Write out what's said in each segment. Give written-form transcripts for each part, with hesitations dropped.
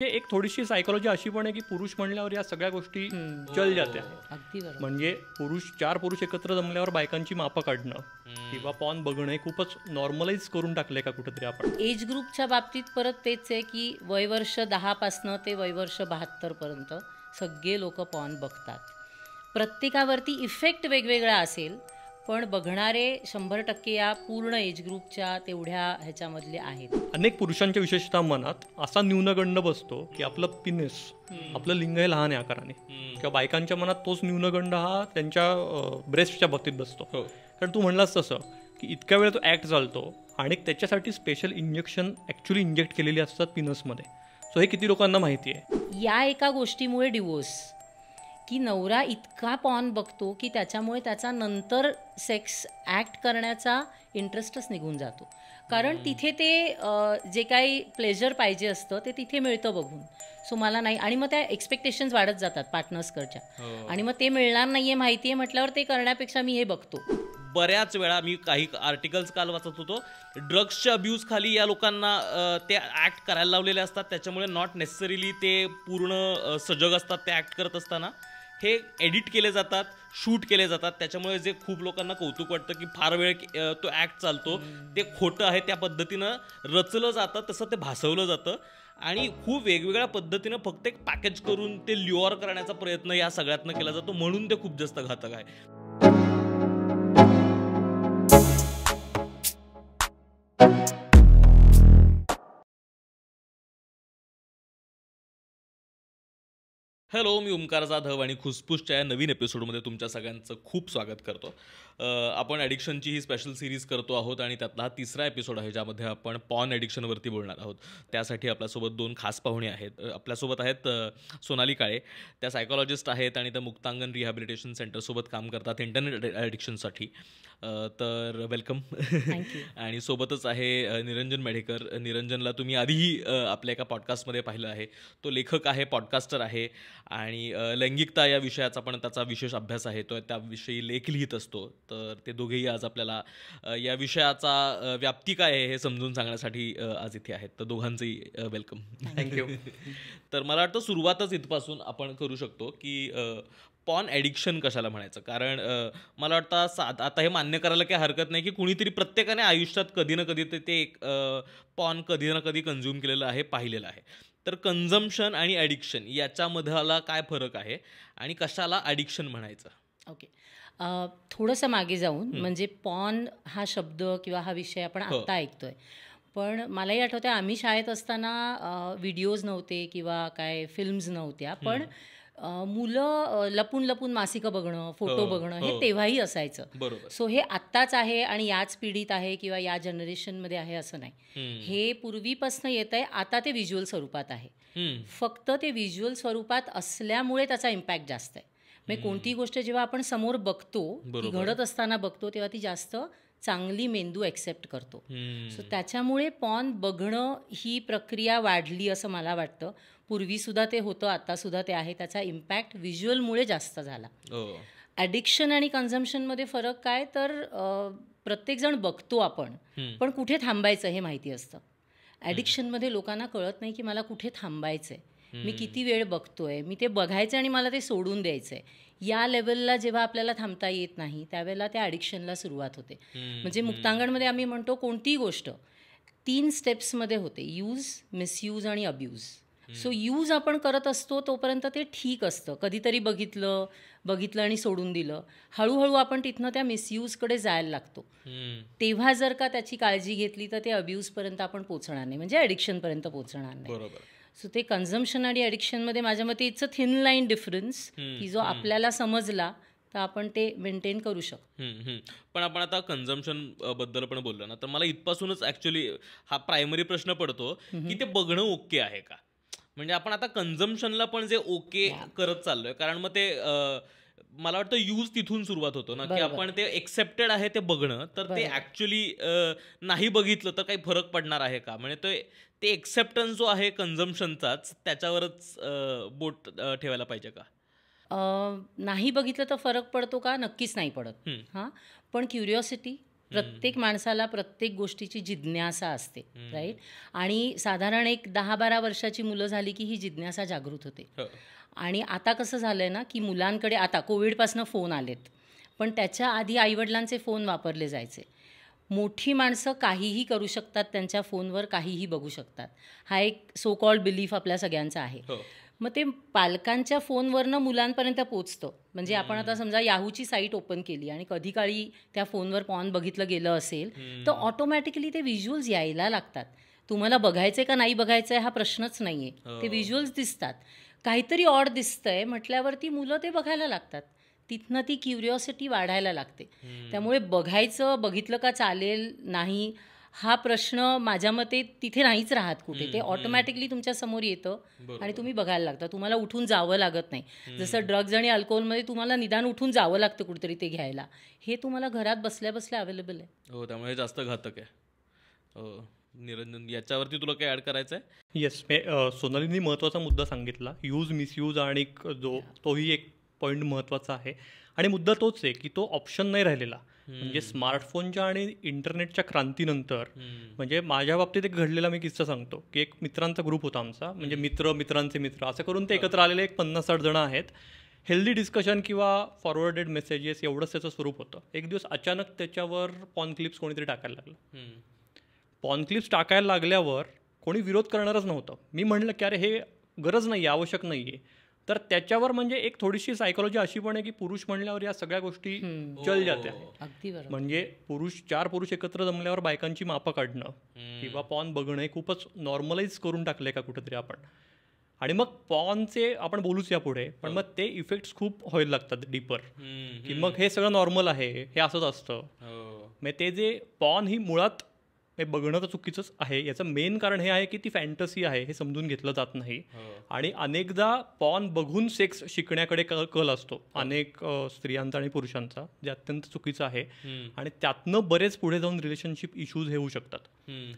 एक थोडीशी सायकोलॉजी अशी पण आहे की पुरुष म्हणल्यावर या सगळ्या गोष्टी चल जात्या. अगदी बरोबर. म्हणजे चार पुरुष एकत्र जमल्यावर बायकांची मापं काढणं किंवा पॉन बघणं हे खूपच नॉर्मलाइज करून टाकलंय का कुठेतरी आपण. एज ग्रुपच्या बाबतीत परत तेच आहे की वयवर्ष 10 ते वयवर्ष 72 पर्यंत सगळे लोक पॉन बघतात. प्रत्येकावरती इफेक्ट वेगवेगळा असेल, पण बघणारे 100% या पूर्ण एज ग्रुपच्या तेवढ्या ह्याच्यामधले आहेत. अनेक पुरुषांच्या विशेषतः मनात असा न्यूनगंड बसतो की आपलं पिनिस, आपलं लिंग हे लहान आहे आकाराने, किंवा बायकांच्या मनात तोच न्यूनगंड हा त्यांच्या ब्रेस्टच्या बाबतीत बसतो. कारण तू म्हणलास तसं की इतक्या वेळ तो ॲक्ट चालतो आणि त्याच्यासाठी स्पेशल इंजेक्शन ॲक्च्युली इंजेक्ट केलेली असतात पिनसमध्ये. सो हे किती लोकांना माहिती आहे. या एका गोष्टीमुळे डिवोर्स, की नवरा इतका पॉन बघतो की त्याच्यामुळे त्याचा नंतर सेक्स ॲक्ट करण्याचा इंटरेस्टच निघून जातो. कारण तिथे ते जे काही प्लेजर पाहिजे असतं ते तिथे मिळतं बघून. सो मला नाही, आणि मग त्या एक्सपेक्टेशन्स वाढत जातात पार्टनर्सकडच्या, आणि मग ते मिळणार नाहीये माहिती आहे म्हटल्यावर ते करण्यापेक्षा मी हे बघतो. बऱ्याच वेळा मी काही आर्टिकल्स काल वाचत होतो, ड्रग्सच्या अब्यूज खाली या लोकांना ते ॲक्ट करायला लावलेले असतात. त्याच्यामुळे नॉट नेसेसरीली ते पूर्ण सजग असतात ते ॲक्ट करत असताना. हे एडिट केले जातात, शूट केले जातात. त्याच्यामुळे जे खूप लोकांना कौतुक वाटतं की फार वेळ तो ॲक्ट चालतो, ते खोटं आहे. त्या पद्धतीनं रचलं जातं, तसं ते भासवलं जातं आणि खूप वेगवेगळ्या पद्धतीनं फक्त एक पॅकेज करून ते ल्युअर करण्याचा प्रयत्न या सगळ्यातनं केला जातो. म्हणून ते खूप जास्त घातक आहे. हॅलो, मी ओमकार जाधव आणि खुसफुसच्या या नवीन एपिसोडमध्ये तुमच्या सगळ्यांचं खूप स्वागत करतो. आपण ॲडिक्शनची ही स्पेशल सिरीज करतो आहोत आणि त्यातला हा तिसरा एपिसोड आहे ज्यामध्ये आपण पॉर्न ॲडिक्शनवरती बोलणार आहोत. त्यासाठी आपल्यासोबत 2 खास पाहुणे आहेत. आपल्यासोबत आहेत सोनाली काळे, त्या सायकॉलॉजिस्ट आहेत आणि त्या मुक्तांगण रिहॅबिलिटेशन सेंटरसोबत काम करतात इंटरनेट ॲडिक्शनसाठी. तर वेलकम. आणि सोबतच आहे निरंजन मेढेकर. निरंजनला तुम्ही आधीही आपल्या एका पॉडकास्टमध्ये पाहिलं आहे. तो लेखक आहे, पॉडकास्टर आहे आणि लैंगिकता या विषयाचा पण त्याचा विशेष अभ्यास आहे. तो त्याविषयी लेख लिहित असतो. तर ते दोघेही आज आपल्याला या विषयाचा व्याप्ती काय आहे हे समजून सांगण्यासाठी आज इथे आहेत. तर दोघांचंही वेलकम. थँक्यू. तर मला वाटतं सुरुवातच इथपासून आपण करू शकतो की पॉर्न ॲडिक्शन कशाला म्हणायचं. कारण मला वाटतं आता हे मान्य करायला काही हरकत नाही की कुणीतरी प्रत्येकाने आयुष्यात कधी ना कधी ते एक पॉर्न कधी ना कधी कन्झ्युम केलेलं आहे, पाहिलेलं आहे. तर कन्झम्पशन आणि ॲडिक्शन याच्यामधला काय फरक आहे आणि कशाला ॲडिक्शन म्हणायचं? ओके, थोडंसं मागे जाऊन, म्हणजे पॉर्न हा शब्द किंवा हा विषय आपण आत्ता ऐकतोय, पण मलाही आठवतं आम्ही शाळेत असताना व्हिडिओज नव्हते किंवा काय फिल्म्स नव्हत्या, पण मुलं लपून लपून मासिकं बघणं, फोटो बघणं हे तेव्हाही असायचं. बरोबर. सो हे आत्ताच आहे आणि याच पिढीत आहे किंवा या जनरेशनमध्ये आहे असं नाही. हे पूर्वीपासून येत आहे. आता ते व्हिज्युअल स्वरूपात आहे. फक्त ते व्हिज्युअल स्वरूपात असल्यामुळे त्याचा इम्पॅक्ट जास्त आहे. म्हणजे कोणती गोष्ट जेव्हा आपण समोर बघतो, ती घडत असताना बघतो, तेव्हा ती जास्त चांगली मेंदू ॲक्सेप्ट करतो. सो त्याच्यामुळे पॉर्न बघणं ही प्रक्रिया वाढली असं मला वाटतं. पूर्वीसुद्धा ते होतं, आत्तासुद्धा ते आहे. त्याचा इम्पॅक्ट व्हिज्युअलमुळे जास्त झाला. ॲडिक्शन आणि कन्झम्पशनमध्ये फरक काय, तर प्रत्येकजण बघतो आपण, पण कुठे थांबायचं हे माहिती असतं. ॲडिक्शनमध्ये लोकांना कळत नाही की मला कुठे थांबायचं आहे, मी किती वेळ बघतोय, मी ते बघायचं आणि मला ते सोडून द्यायचं आहे. या लेवलला जेव्हा आपल्याला थांबता येत नाही त्यावेळेला त्या ॲडिक्शनला सुरुवात होते. म्हणजे मुक्तांगणमध्ये आम्ही म्हणतो कोणतीही गोष्ट 3 स्टेप्समध्ये होते: यूज, मिसयूज आणि अब्यूज. सो यूज आपण करत असतो तोपर्यंत ते ठीक असतं. कधीतरी बघितलं आणि सोडून दिलं. हळूहळू आपण तिथनं त्या मिसयूजकडे जायला लागतो. तेव्हा जर का त्याची काळजी घेतली तर ते अब्यूजपर्यंत आपण पोचणार नाही, म्हणजे ॲडिक्शनपर्यंत पोचणार नाही. बरोबर. सो ते कन्झम्पशन आणि ॲडिक्शनमध्ये माझ्या मते it's a thin line difference, की जो आपल्याला समजला तर आपण ते मेंटेन करू शकतो. पण आपण आता कन्झम्पशन बद्दल पण बोललो ना, तर मला इथपासूनच ॲक्च्युली हा प्रायमरी प्रश्न पडतो की ते बघणं ओके आहे का. म्हणजे आपण आता कन्झम्पशनला पण जे ओके करत चाललोय, कारण मग ते मला वाटतं यूज तिथून सुरुवात होतो ना, की आपण ते एक्सेप्टेड आहे ते बघणं, तर ते ॲक्च्युली नाही बघितलं तर काही फरक पडणार आहे का. म्हणजे ते एक्सेप्टन्स जो आहे कन्झम्पशनचाच, त्याच्यावरच बोट ठेवायला पाहिजे का. नाही बघितलं तर फरक पडतो का, नक्कीच नाही पडत. हां, पण क्युरिओसिटी प्रत्येक माणसाला प्रत्येक गोष्टीची जिज्ञासा असते, राईट. आणि साधारण एक 10-12 वर्षाची मुलं झाली की ही जिज्ञासा जागृत होते. आणि आता कसं झालं आहे ना की मुलांकडे आता कोविडपासून फोन आलेत, पण त्याच्या आधी आईवडिलांचे फोन वापरले जायचे. मोठी माणसं काहीही करू शकतात, त्यांच्या फोनवर काहीही बघू शकतात. हा एक सो कॉल्ड बिलीफ आपल्या सगळ्यांचा आहे. मग ते पालकांच्या फोनवरनं मुलांपर्यंत पोचतं. म्हणजे आपण आता समजा याहूची साईट ओपन केली आणि कधी काळी त्या फोनवर पॉर्न बघितलं गेलं असेल तर ऑटोमॅटिकली ते व्हिज्युअल्स यायला लागतात. तुम्हाला बघायचं का नाही बघायचं हा प्रश्नच नाही आहे, ते व्हिज्युअल्स दिसतात. काहीतरी ऑड दिसतंय म्हटल्यावरती मुलं ते बघायला लागतात. तिथनं ती क्युरिओसिटी वाढायला लागते. त्यामुळे बघितलं का चालेल नाही हा प्रश्न माझ्या मते तिथे नाहीच राहत कुठे. ते ऑटोमॅटिकली तुमच्या समोर येतं आणि तुम्ही बघायला लागता. तुम्हाला उठून जावं लागत नाही. जसं ड्रग्ज आणि अल्कोहोलमध्ये तुम्हाला निदान उठून जावं लागतं कुठेतरी ते घ्यायला, हे तुम्हाला घरात बसल्या बसल्या अवेलेबल आहे. हो, त्यामुळे जास्त घातक आहे. निरंजन, याच्यावरती तुला काय ॲड करायचं आहे? येस, सोनालींनी महत्त्वाचा मुद्दा सांगितला, यूज मिसयूज, आणि तोही एक पॉईंट महत्त्वाचा आहे. आणि मुद्दा तोच आहे की तो ऑप्शन नाही राहिलेला. म्हणजे स्मार्टफोनच्या आणि इंटरनेटच्या क्रांतीनंतर, म्हणजे माझ्या बाबतीत एक घडलेला मी किस्सा सांगतो की एक मित्रांचा ग्रुप होता आमचा, म्हणजे मित्रांचे मित्र असं करून ते एकत्र आलेले एक 50-60 जण आहेत. हेल्दी डिस्कशन किंवा फॉरवर्डेड मेसेजेस एवढंच त्याचं स्वरूप होतं. एक दिवस अचानक त्याच्यावर पॉर्न क्लिप्स कोणीतरी टाकायला लागलं. पॉर्न क्लिप्स टाकायला लागल्यावर कोणी विरोध करणारच नव्हतं. मी म्हणलं की अरे हे गरज नाही आहे, आवश्यक नाही आहे. तर त्याच्यावर म्हणजे एक थोडीशी सायकोलॉजी अशी पण आहे की पुरुष म्हणल्यावर या सगळ्या गोष्टी चल जात्या. म्हणजे 4 पुरुष एकत्र जमल्यावर बायकांची मापं काढणं किंवा पॉर्न बघणं हे खूपच नॉर्मलाइज करून टाकलंय का कुठेतरी आपण. आणि मग पॉर्नचे आपण बोलूच यापुढे, पण मग ते इफेक्ट्स खूप व्हायला लागतात डीपर, की मग हे सगळं नॉर्मल आहे, हे असंच असतं. मग ते जे पॉर्न ही मुळात हे बघणं तर चुकीचंच आहे. याचं मेन कारण हे आहे की ती फॅन्टसी आहे, हे समजून घेतलं जात नाही. आणि अनेकदा पॉर्न बघून सेक्स शिकण्याकडे कल असतो अनेक स्त्रियांचा आणि पुरुषांचा, जे अत्यंत चुकीचं आहे. आणि त्यातनं बरेच पुढे जाऊन रिलेशनशिप इश्यूज होऊ शकतात.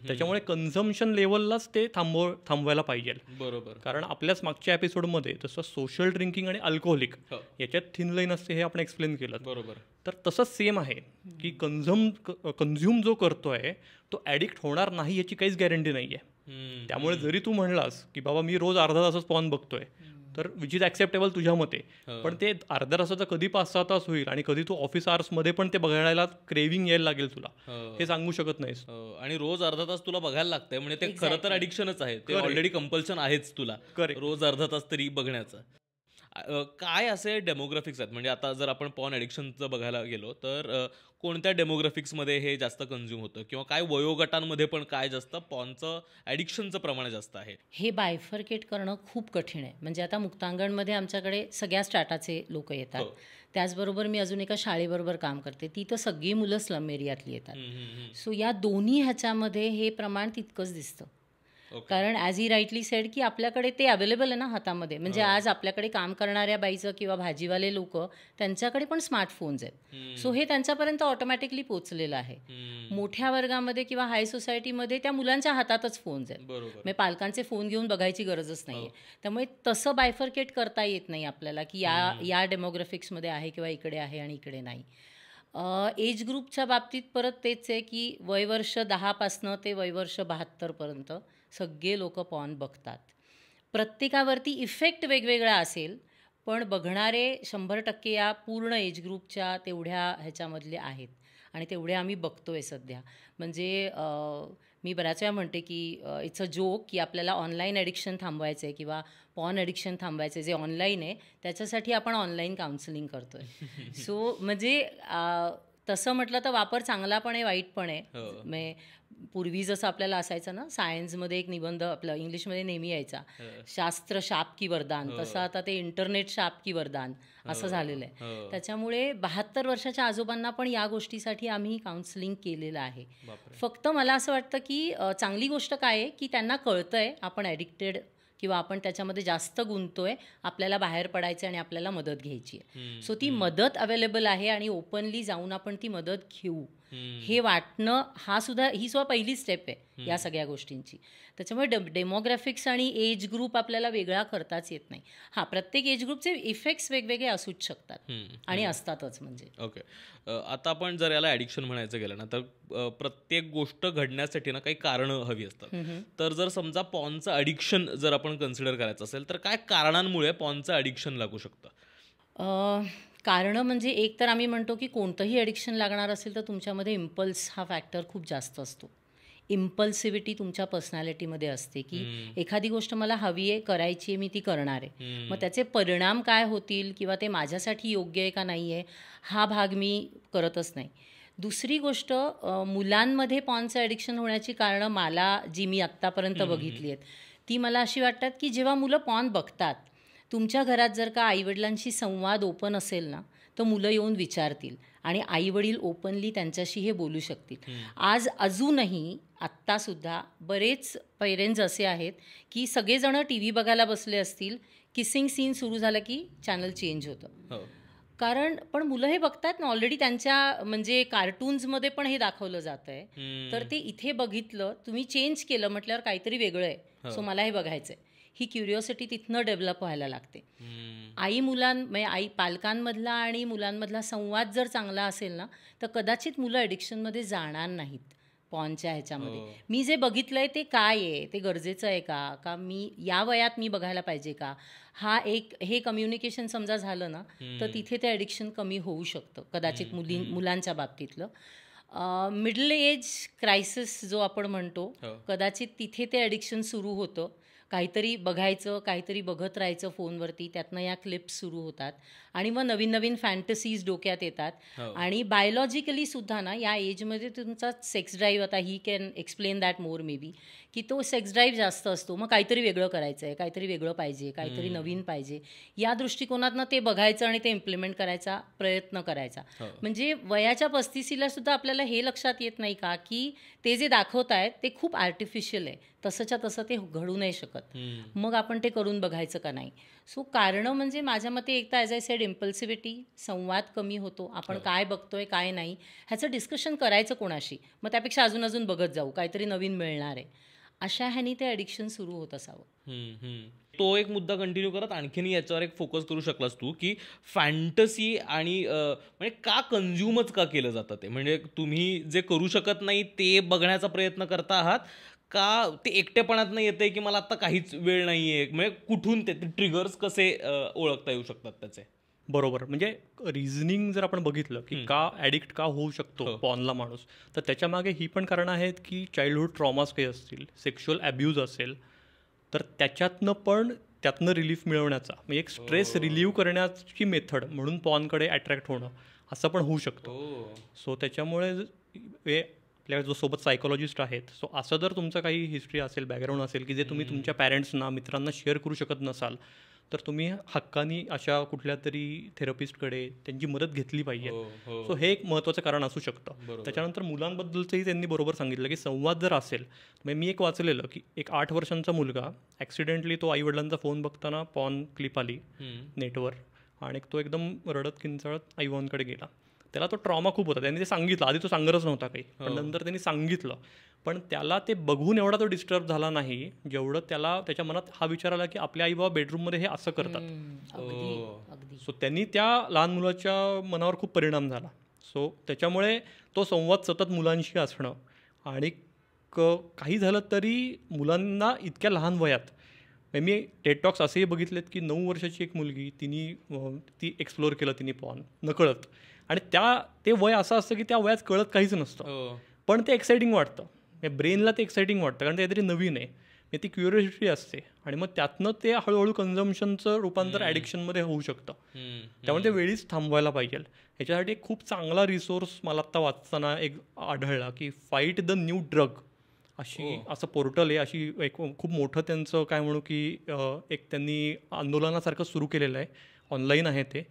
त्याच्यामुळे कन्झम्पशन लेवललाच ते थांबवायला पाहिजे. बरोबर. कारण आपल्याच मागच्या एपिसोडमध्ये जसं सोशल ड्रिंकिंग आणि अल्कोहोलिक याच्यात थिन लाईन असते हे आपण एक्सप्लेन केलं. बरोबर. तर तसंच सेम आहे की कन्झ्युम जो करतोय तो ॲडिक्ट होणार नाही याची काहीच गॅरंटी नाही आहे. त्यामुळे जरी तू म्हणलास की बाबा मी रोज अर्धा तासच पॉर्न बघतोय, तर विच इज ॲक्सेप्टेबल तुझ्या मते, पण ते अर्ध्या तासाचं कधी 5-6 तास होईल आणि कधी तू ऑफिस आवर्समध्ये पण ते बघायला क्रेविंग यायला लागेल तुला, हे सांगू शकत नाहीस. आणि रोज अर्धा तास तुला बघायला लागतंय म्हणजे ते खरं तर ॲडिक्शनच आहे. ते ऑलरेडी कंपल्शन आहेच तुला रोज अर्धा तास तरी बघण्याचं. काय असे डेमोग्राफिक्स आहेत, म्हणजे आता जर आपण पॉर्न ॲडिक्शनचं बघायला गेलो तर कोणत्या डेमोग्राफिक्समध्ये हे जास्त कन्झ्युम होतं, किंवा काय वयोगटांमध्ये पण काय जास्त पॉर्नचं ॲडिक्शनचं प्रमाण जास्त आहे? हे बायफर्केट करणं खूप कठीण आहे. म्हणजे आता मुक्तांगणमध्ये आमच्याकडे सगळ्या स्टाटाचे लोक येतात. त्याचबरोबर मी अजून एका शाळेबरोबर काम करते, ती तर सगळी मुलं स्लम एरियातली येतात. सो या दोन्ही ह्याच्यामध्ये हे प्रमाण तितकंच दिसतं. कारण ॲज ही राईटली सेड की आपल्याकडे ते अवेलेबल आहे ना हातामध्ये. म्हणजे आज आपल्याकडे काम करणाऱ्या बाईचं किंवा भाजीवाले लोक त्यांच्याकडे पण स्मार्टफोन्स आहेत. सो हे त्यांच्यापर्यंत ऑटोमॅटिकली पोचलेलं आहे. मोठ्या वर्गामध्ये किंवा हाय सोसायटीमध्ये त्या मुलांच्या हातातच फोन्स आहेत. म्हणजे पालकांचे फोन घेऊन बघायची गरजच नाही आहे. त्यामुळे तसं बायफर्केट करता येत नाही आपल्याला की या डेमोग्राफिक्समध्ये आहे किंवा इकडे आहे आणि इकडे नाही. एज ग्रुपच्या बाबतीत परत तेच आहे की वयवर्ष 10 ते वयवर्ष 72 सगळे लोक पॉर्न बघतात. प्रत्येकावरती इफेक्ट वेगवेगळा असेल, पण बघणारे 100% या पूर्ण एज ग्रुपच्या तेवढ्या ह्याच्यामधले आहेत आणि तेवढे आम्ही बघतोय सध्या. म्हणजे मी बऱ्याच वेळा म्हणते की इट्स अ जोक की आपल्याला ऑनलाईन ॲडिक्शन थांबवायचं आहे किंवा पॉर्न ॲडिक्शन थांबवायचं आहे. जे ऑनलाईन आहे त्याच्यासाठी आपण ऑनलाईन काउन्सिलिंग करतो आहे. सो म्हणजे तसं म्हटलं तर वापर चांगला पण आहे, वाईट पण आहे. म्हणजे पूर्वी जसं आपल्याला असायचं ना सायन्समध्ये एक निबंध आपलं इंग्लिशमध्ये नेहमी यायचा, शास्त्र शाप की वरदान, तसं आता ते इंटरनेट शाप की वरदान असं झालेलं आहे. त्याच्यामुळे 72 वर्षाच्या आजोबांना पण या गोष्टीसाठी आम्ही काउन्सिलिंग केलेलं आहे. फक्त मला असं वाटतं की चांगली गोष्ट काय आहे की त्यांना कळतंय आपण ॲडिक्टेड किंवा आपण त्याच्यामध्ये जास्त गुंततोय, आपल्याला बाहेर पडायचं आणि आपल्याला मदत घ्यायची आहे. सो ती मदत अवेलेबल आहे आणि ओपनली जाऊन आपण ती मदत घेऊ. हे वाटणं ही सुद्धा पहिली स्टेप आहे या सगळ्या गोष्टींची. त्याच्यामुळे डेमोग्राफिक्स आणि एज ग्रुप आपल्याला वेगळा करताच येत नाही. हां, प्रत्येक एज ग्रुपचे इफेक्ट्स वेगवेगळे असूच शकतात आणि असतातच. म्हणजे ओके, आता आपण जर याला ॲडिक्शन म्हणायचं गेलं ना, तर प्रत्येक गोष्ट घडण्यासाठी ना काही कारणं हवी असतात. तर जर समजा पॉर्नचं ॲडिक्शन जर आपण कन्सिडर करायचं असेल तर काय कारणांमुळे पॉर्नचं ॲडिक्शन लागू शकतं? कारणं म्हणजे एक तर आम्ही म्हणतो की कोणतंही ॲडिक्शन लागणार असेल तर तुमच्यामध्ये इम्पल्स हा फॅक्टर खूप जास्त असतो. इम्पल्सिव्हिटी तुमच्या पर्सनॅलिटीमध्ये असते की एखादी गोष्ट मला हवी आहे, करायची आहे, मी ती करणार आहे. मग त्याचे परिणाम काय होतील किंवा ते माझ्यासाठी योग्य आहे का नाही आहे हा भाग मी करतच नाही. दुसरी गोष्ट, मुलांमध्ये पॉर्नचं ॲडिक्शन होण्याची कारणं जी मी आत्तापर्यंत बघितली आहेत ती मला अशी वाटतात की जेव्हा मुलं पॉर्न बघतात, तुमच्या घरात जर का आईवडिलांशी संवाद ओपन असेल ना तर मुलं येऊन विचारतील आणि आईवडील ओपनली त्यांच्याशी हे बोलू शकतील. आज अजूनही आत्तासुद्धा बरेच पेरेंट्स असे आहेत की सगळेजणं टी व्ही बघायला बसले असतील, किसिंग सीन सुरू झालं की चॅनल चेंज होतं. पण मुलं हे बघतात ना ऑलरेडी, त्यांच्या म्हणजे कार्टून्समध्ये पण हे दाखवलं जातं आहे. तर ते इथे बघितलं, तुम्ही चेंज केलं म्हटल्यावर काहीतरी वेगळं आहे, सो मला हे बघायचं आहे. ही क्युरिओसिटी तिथनं डेव्हलप व्हायला लागते. आई पालकांमधला आणि मुलांमधला संवाद जर चांगला असेल ना तर कदाचित मुलं ॲडिक्शनमध्ये जाणार नाहीत पॉर्नच्या ह्याच्यामध्ये. मी जे बघितलं आहे ते काय आहे, ते गरजेचं आहे का मी या वयात मी बघायला पाहिजे का, हे कम्युनिकेशन समजा झालं ना तर तिथे ते ॲडिक्शन कमी होऊ शकतं कदाचित मुलांच्या बाबतीतलं. मिडल एज क्रायसिस जो आपण म्हणतो, कदाचित तिथे ते ॲडिक्शन सुरू होतं. काहीतरी बघायचं, काहीतरी बघत राहायचं फोनवरती, त्यातनं या क्लिप्स सुरू होतात आणि मग नवीन नवीन फॅन्टसीज डोक्यात येतात. आणि बायोलॉजिकली सुद्धा ना या एजमध्ये तुमचा सेक्स ड्राईव्ह, आता he can explain that more may be, की तो सेक्स ड्राईव्ह जास्त असतो. मग काहीतरी वेगळं करायचं आहे, काहीतरी वेगळं पाहिजे, काहीतरी नवीन पाहिजे, या दृष्टिकोनातनं ते बघायचं आणि ते इम्प्लिमेंट करायचा प्रयत्न करायचा. म्हणजे वयाच्या 35ला सुद्धा आपल्याला हे लक्षात येत नाही का की ते जे दाखवत आहेत ते खूप आर्टिफिशियल आहे, तसंच्या तसं ते घडू नाही शकत. मग आपण ते करून बघायचं का नाही. सो कारणं म्हणजे माझ्या मते एक तर ॲज आय सेड इम्पल्सिव्हिटी, संवाद कमी होतो, आपण काय बघतोय काय नाही ह्याचं डिस्कशन करायचं कोणाशी, मग त्यापेक्षा अजून अजून बघत जाऊ, काहीतरी नवीन मिळणार आहे, अशा ह्यानी ते ॲडिक्शन सुरू होत असावं. तो एक मुद्दा कंटिन्यू करत आणखीन याच्यावर एक फोकस करू शकलास तू की फॅन्टसी आणि म्हणजे का कन्झ्युमच का केलं जातं ते, म्हणजे तुम्ही जे करू शकत नाही ते बघण्याचा प्रयत्न करता आहात का ते एकटेपणात नाही येते की मला आता काहीच वेळ नाही आहे, म्हणजे कुठून ते ट्रिगर्स कसे ओळखता येऊ शकतात त्याचे? बरोबर, म्हणजे रिझनिंग जर आपण बघितलं की का ॲडिक्ट का होऊ शकतो पॉर्नला माणूस, तर त्याच्यामागे ही पण कारणं आहेत की चाइल्डहूड ट्रॉमास काही असतील, सेक्शुअल ॲब्यूज असेल, तर त्यातनं रिलीफ मिळवण्याचा म्हणजे एक स्ट्रेस रिलीव्ह करण्याची मेथड म्हणून पॉर्नकडे अट्रॅक्ट होणं असं पण होऊ शकतं. सो त्याच्यामुळे आपल्या जो सोबत सायकोलॉजिस्ट आहेत, सो असं जर तुमचं काही हिस्ट्री असेल, बॅकग्राऊंड असेल की जे तुम्ही तुमच्या पॅरेंट्सना, मित्रांना शेअर करू शकत नसाल, तर तुम्ही हक्कानी अशा कुठल्या तरी थेरपिस्टकडे त्यांची मदत घेतली पाहिजे. सो हे एक महत्त्वाचं कारण असू शकतं. त्याच्यानंतर मुलांबद्दलचंही त्यांनी बरोबर सांगितलं की संवाद जर असेल, म्हणजे मी एक वाचलेलं की एक 8 वर्षांचा मुलगा ॲक्सिडेंटली तो आईवडिलांचा फोन बघताना पॉर्न क्लिप आली नेटवर आणि तो एकदम रडत किंचाळत आईबाबांकडे गेला. त्याला तो ट्रॉमा खूप होता, त्यांनी ते सांगितलं, आधी तो सांगतच नव्हता काही, पण नंतर त्यांनी सांगितलं. पण त्याला ते बघून एवढा तो डिस्टर्ब झाला नाही जेवढं त्याच्या मनात हा विचार आला की आपल्या आई बाबा बेडरूममध्ये हे असं करतात. सो त्यांनी त्या लहान मुलाच्या मनावर खूप परिणाम झाला. सो त्याच्यामुळे तो संवाद सतत मुलांशी असणं आणि काही झालं तरी मुलांना इतक्या लहान वयात, मी टेड टॉक्स असेही बघितलेत की 9 वर्षाची एक मुलगी ती एक्सप्लोअर केलं तिने पॉर्न नकळत, आणि ते वय असं असतं की त्या वयात कळत काहीच नसतं, पण ते एक्साइटिंग वाटतं, ब्रेनला ते एक्साइटिंग वाटतं कारण ते काहीतरी नवीन आहे, ती क्युरिओसिटी असते आणि मग त्यातनं ते हळूहळू कन्झम्पशनचं रूपांतर ॲडिक्शनमध्ये होऊ शकतं. त्यामुळे ते वेळीच थांबवायला पाहिजे. ह्याच्यासाठी एक खूप चांगला रिसोर्स मला आत्ता वाचताना एक आढळला की फाईट द न्यू ड्रग असं पोर्टल आहे, अशी एक खूप मोठं त्यांचं काय म्हणू की एक त्यांनी आंदोलनासारखं सुरू केलेलं आहे, ऑनलाईन आहे, ते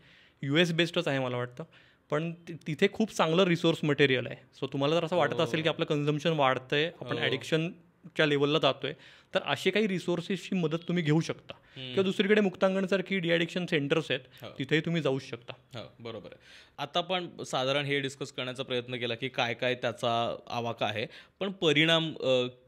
US बेस्डच आहे मला वाटतं, पण तिथे खूप चांगलं रिसोर्स मटेरियल आहे. सो तुम्हाला जर असं वाटत असेल की आपलं कन्झम्पशन वाढतंय, आपण ॲडिक्शनच्या लेवलला जातोय, तर असे काही रिसोर्सेसची मदत तुम्ही घेऊ शकता. किंवा दुसरीकडे मुक्तांगणसारखी डिॲडिक्शन सेंटर्स आहेत, तिथेही तुम्ही जाऊच शकता. हो, बरोबर आहे. आता आपण साधारण हे डिस्कस करण्याचा प्रयत्न केला की काय काय त्याचा आवाका आहे, पण परिणाम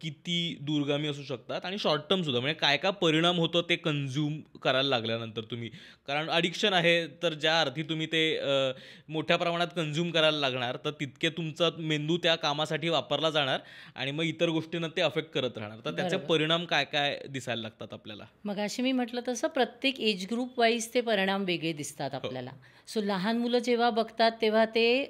किती दूरगामी असू शकतात आणि शॉर्ट टर्म सुद्धा, म्हणजे काय काय परिणाम होतो ते कन्झ्युम करायला लागल्यानंतर तुम्ही. कारण अडिक्शन आहे तर ज्या अर्थी तुम्ही ते मोठ्या प्रमाणात कन्झ्युम करायला लागणार तर तितके तुमचा मेंदू त्या कामासाठी वापरला जाणार आणि मग इतर गोष्टींना ते अफेक्ट करत राहणार. तर त्याचे परिणाम काय काय दिसायला लागतात आपल्याला. मग अशी मी म्हटलं तसं प्रत्येक एज ग्रुप वाईज ते परिणाम वेगळे दिसतात आपल्याला. सो लहान मुलं जेव्हा बघतात तेव्हा ते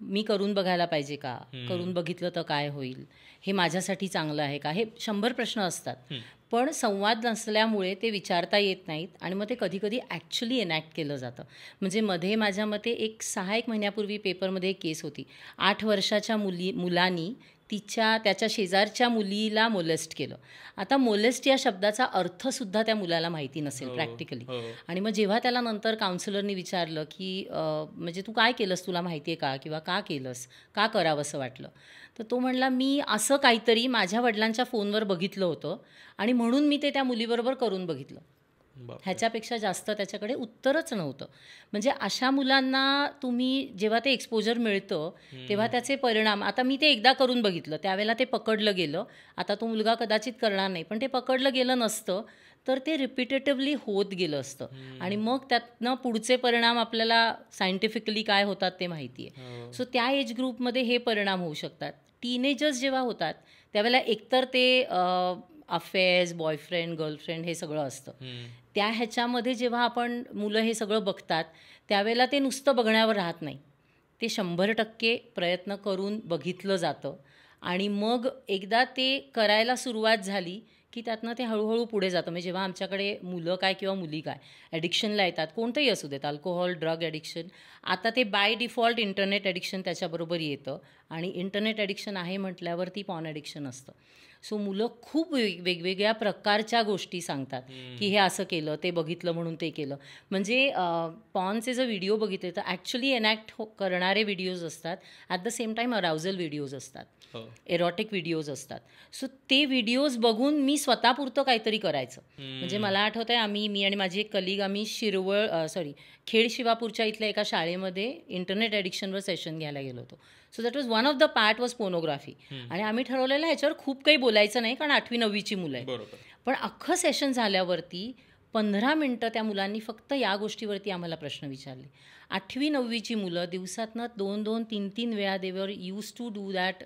मी करून बघायला पाहिजे का, करून बघितलं तर काय होईल, हे माझ्यासाठी चांगलं आहे का, हे 100 प्रश्न असतात. पण संवाद नसल्यामुळे ते विचारता येत नाहीत आणि मग ते कधी कधी ॲक्च्युली एनॅक्ट केलं जातं. म्हणजे मध्ये माझ्या मते एक 6-1 महिन्यापूर्वी पेपरमध्ये एक केस होती. 8 वर्षाच्या मुलानी त्याच्या शेजारच्या मुलीला मोलेस्ट केलं. आता मोलेस्ट या शब्दाचा अर्थसुद्धा त्या मुलाला माहिती नसेल प्रॅक्टिकली. आणि मग जेव्हा त्याला नंतर काउन्सिलरनी विचारलं की म्हणजे तू काय केलंस, तुला माहिती आहे का, किंवा का केलंस, का करावंसं वाटलं, तर तो म्हणला मी असं काहीतरी माझ्या वडिलांच्या फोनवर बघितलं होतं आणि म्हणून मी ते त्या मुलीबरोबर करून बघितलं. ह्याच्यापेक्षा जास्त त्याच्याकडे उत्तरच नव्हतं. म्हणजे अशा मुलांना तुम्ही जेव्हा ते एक्सपोजर मिळतं तेव्हा त्याचे परिणाम, आता मी ते एकदा करून बघितलं, त्यावेळेला ते पकडलं गेलं. आता तो मुलगा कदाचित करणार नाही, पण ते पकडलं गेलं नसतं तर ते रिपिटेटिव्हली होत गेलं असतं. आणि मग त्यातनं पुढचे परिणाम आपल्याला सायंटिफिकली काय होतात ते माहिती आहे. सो त्या एज ग्रुपमध्ये हे परिणाम होऊ शकतात. टीनेजर्स जेव्हा होतात त्यावेळेला एकतर ते अफेअर्स, बॉयफ्रेंड, गर्लफ्रेंड हे सगळं असतं. त्या ह्याच्यामध्ये जेव्हा आपण मुलं हे सगळं बघतात त्यावेळेला ते नुसतं बघण्यावर राहत नाही, ते 100% प्रयत्न करून बघितलं जातं. आणि मग एकदा ते करायला सुरुवात झाली की त्यातनं ते हळूहळू पुढे जातं. म्हणजे जेव्हा आमच्याकडे मुलं काय किंवा मुली काय ॲडिक्शनला येतात, कोणतंही असू देत, अल्कोहोल, ड्रग ॲडिक्शन, आता ते बाय डिफॉल्ट इंटरनेट ॲडिक्शन त्याच्याबरोबर येतं. आणि इंटरनेट ॲडिक्शन आहे म्हटल्यावरती पॉर्न ॲडिक्शन असतं. सो मुलं खूप वेगवेगळ्या प्रकारच्या गोष्टी सांगतात की हे असं केलं, ते बघितलं म्हणून ते केलं. म्हणजे पॉर्नचे जर व्हिडिओ बघितले तर ॲक्च्युली एनॅक्ट करणारे व्हिडिओज असतात, at the same time arousal videos असतात, एरोटिक व्हिडिओज असतात. सो ते व्हिडिओज बघून मी स्वतःपुरतं काहीतरी करायचं. म्हणजे मला आठवतं आहे मी आणि माझी एक कलिग आम्ही खेड शिवापूरच्या इथल्या एका शाळेमध्ये इंटरनेट ॲडिक्शनवर सेशन घ्यायला गेलो होतो. So that was one of the part was pornography. आणि आम्ही ठरवलेलं ह्याच्यावर खूप काही बोलायचं नाही कारण 8वी-9वीची मुलं आहेत. पण अख्खं सेशन झाल्यावरती 15 मिनटं त्या मुलांनी फक्त या गोष्टीवरती आम्हाला प्रश्न विचारले. 8वी-9वीची मुलं दिवसातनं 2-2, 3-3 वेळा दे were use to do that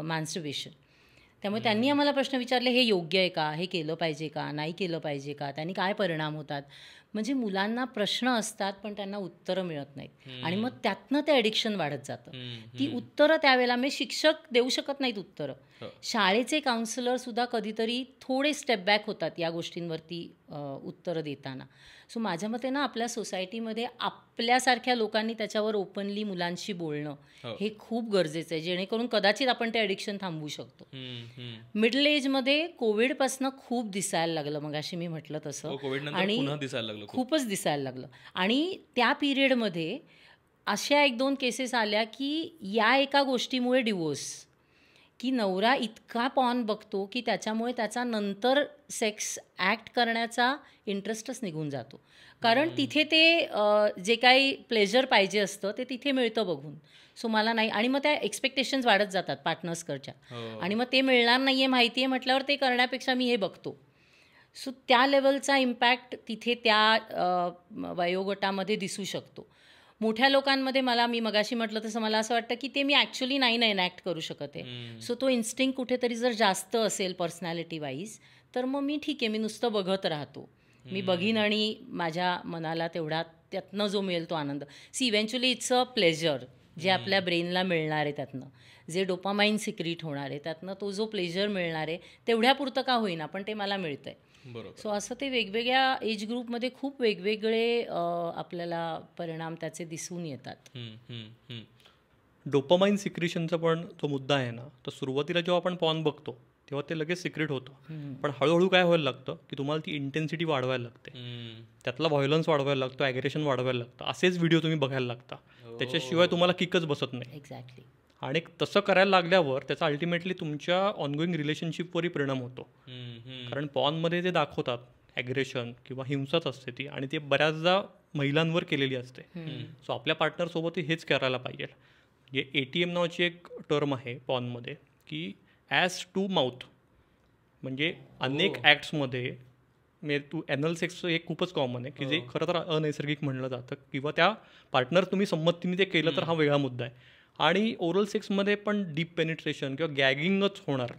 मान्स्टरबेशन. त्यामुळे त्यांनी आम्हाला प्रश्न विचारले, हे योग्य आहे का, हे केलं पाहिजे का, नाही केलं पाहिजे का, त्यांनी काय परिणाम होतात. म्हणजे मुलांना प्रश्न असतात पण त्यांना उत्तरं मिळत नाहीत आणि मग त्यातनं ते ॲडिक्शन वाढत जातं. ती उत्तरं त्यावेळेला मी शिक्षक देऊ शकत नाहीत उत्तरं. शाळेचे काउन्सिलरसुद्धा कधीतरी थोडे स्टेप बॅक होतात या गोष्टींवरती उत्तरं देताना. सो माझ्या मते ना आपल्या सोसायटीमध्ये आपल्यासारख्या लोकांनी त्याच्यावर ओपनली मुलांशी बोलणं हे खूप गरजेचं आहे, जेणेकरून कदाचित आपण ते ॲडिक्शन थांबवू शकतो. मिडल एजमध्ये कोविडपासनं खूप दिसायला लागलं, मग अशी मी म्हटलं तसं, आणि खूपच दिसायला लागलं. आणि त्या पिरियडमध्ये अशा 1-2 केसेस आल्या की या एका गोष्टीमुळे डिवोर्स, की नवरा इतका पॉर्न बघतो की त्याच्यामुळे त्याचा नंतर सेक्स ॲक्ट करण्याचा इंटरेस्टच निघून जातो. कारण तिथे ते जे काही प्लेजर पाहिजे असतं ते तिथे मिळतं बघून. सो मला नाही, आणि मग त्या एक्सपेक्टेशन्स वाढत जातात पार्टनर्सकडच्या, आणि मग ते मिळणार नाही आहे माहिती आहे म्हटल्यावर ते करण्यापेक्षा मी हे बघतो. सो त्या लेवलचा इम्पॅक्ट तिथे त्या वयोगटामध्ये दिसू शकतो. मोठ्या लोकांमध्ये मी मगाशी म्हटलं तसं मला असं वाटतं की ते मी ॲक्च्युली नाही एनॅक्ट करू शकत आहे. सो तो इन्स्टिंक्ट कुठेतरी जर जास्त असेल पर्सनॅलिटी वाईज तर मग मी ठीक आहे, मी नुसतं बघत राहतो, मी बघीन आणि माझ्या मनाला तेवढा त्यातनं जो मिळेल तो आनंद. इव्हेंच्युअली इट्स अ प्लेजर जे आपल्या ब्रेनला मिळणार आहे, त्यातनं जे डोपामाइन सिक्रीट होणार आहे, त्यातनं तो जो प्लेजर मिळणार आहे तेवढ्यापुरतं का होईना पण ते मला मिळतं आहे. सो असं ते वेगवेगळ्या एज ग्रुपमध्ये खूप वेगवेगळे आपल्याला परिणाम त्याचे दिसून येतात. डोपामाइन सिक्रेशनचा पण जो मुद्दा आहे ना, तर सुरुवातीला जेव्हा आपण पॉर्न बघतो तेव्हा ते लगेच सिक्रेट होतं, पण हळूहळू काय व्हायला लागतं की तुम्हाला ती इंटेन्सिटी वाढवायला लागते, त्यातला व्हायलन्स वाढवायला लागतो, ॲग्रेशन वाढवायला लागतं, असेच व्हिडिओ तुम्ही बघायला लागता, त्याच्याशिवाय तुम्हाला किकच बसत नाही. एक्झॅक्टली. आणि तसं करायला लागल्यावर त्याचा अल्टिमेटली तुमच्या ऑनगोईंग रिलेशनशिपवरही परिणाम होतो. कारण पॉर्नमध्ये जे दाखवतात ॲग्रेशन किंवा हिंसाच असते ती, आणि ते बऱ्याचदा महिलांवर केलेली असते. सो आपल्या पार्टनरसोबतही हेच करायला पाहिजे. म्हणजे ATM नावाची एक टर्म आहे पॉर्नमध्ये की ॲज टू माउथ, म्हणजे अनेक ॲक्ट्समध्ये म्हणजे तू ॲनल सेक्सचं हे खूपच कॉमन आहे की जे खरं तर अनैसर्गिक म्हणलं जातं, किंवा त्या पार्टनर तुम्ही संमतीने ते केलं तर हा वेगळा मुद्दा आहे. आणि ओरल सेक्समध्ये पण डीप पेनिट्रेशन किंवा गॅगिंगच होणार.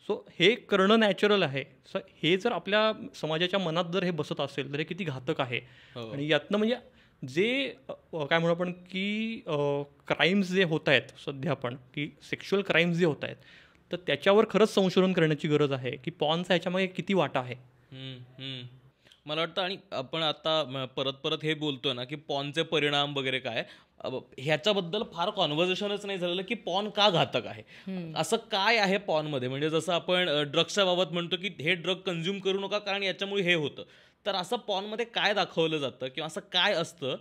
सो हे करणं नॅचरल आहे. सो हे जर आपल्या समाजाच्या मनात जर हे बसत असेल तर हे किती घातक आहे. आणि यातनं म्हणजे जे काय म्हणू आपण की क्राईम्स जे होत आहेत सध्या पण, की सेक्शुअल क्राईम्स जे होत आहेत, तर त्याच्यावर खरंच संशोधन करण्याची गरज आहे की पॉर्नचा ह्याच्यामागे किती वाटा आहे. मला वाटतं, आणि आपण आता परत हे बोलतोय ना की पॉर्नचे परिणाम वगैरे काय, ह्याच्याबद्दल फार कॉन्व्हर्सेशनच नाही झालेलं की पॉर्न का घातक आहे, असं काय आहे पॉर्नमध्ये. म्हणजे जसं आपण ड्रग्सच्या बाबत म्हणतो की हे ड्रग कन्झ्युम करू नका कारण याच्यामुळे हे होतं, तर असं पॉर्नमध्ये काय दाखवलं जातं किंवा असं काय असतं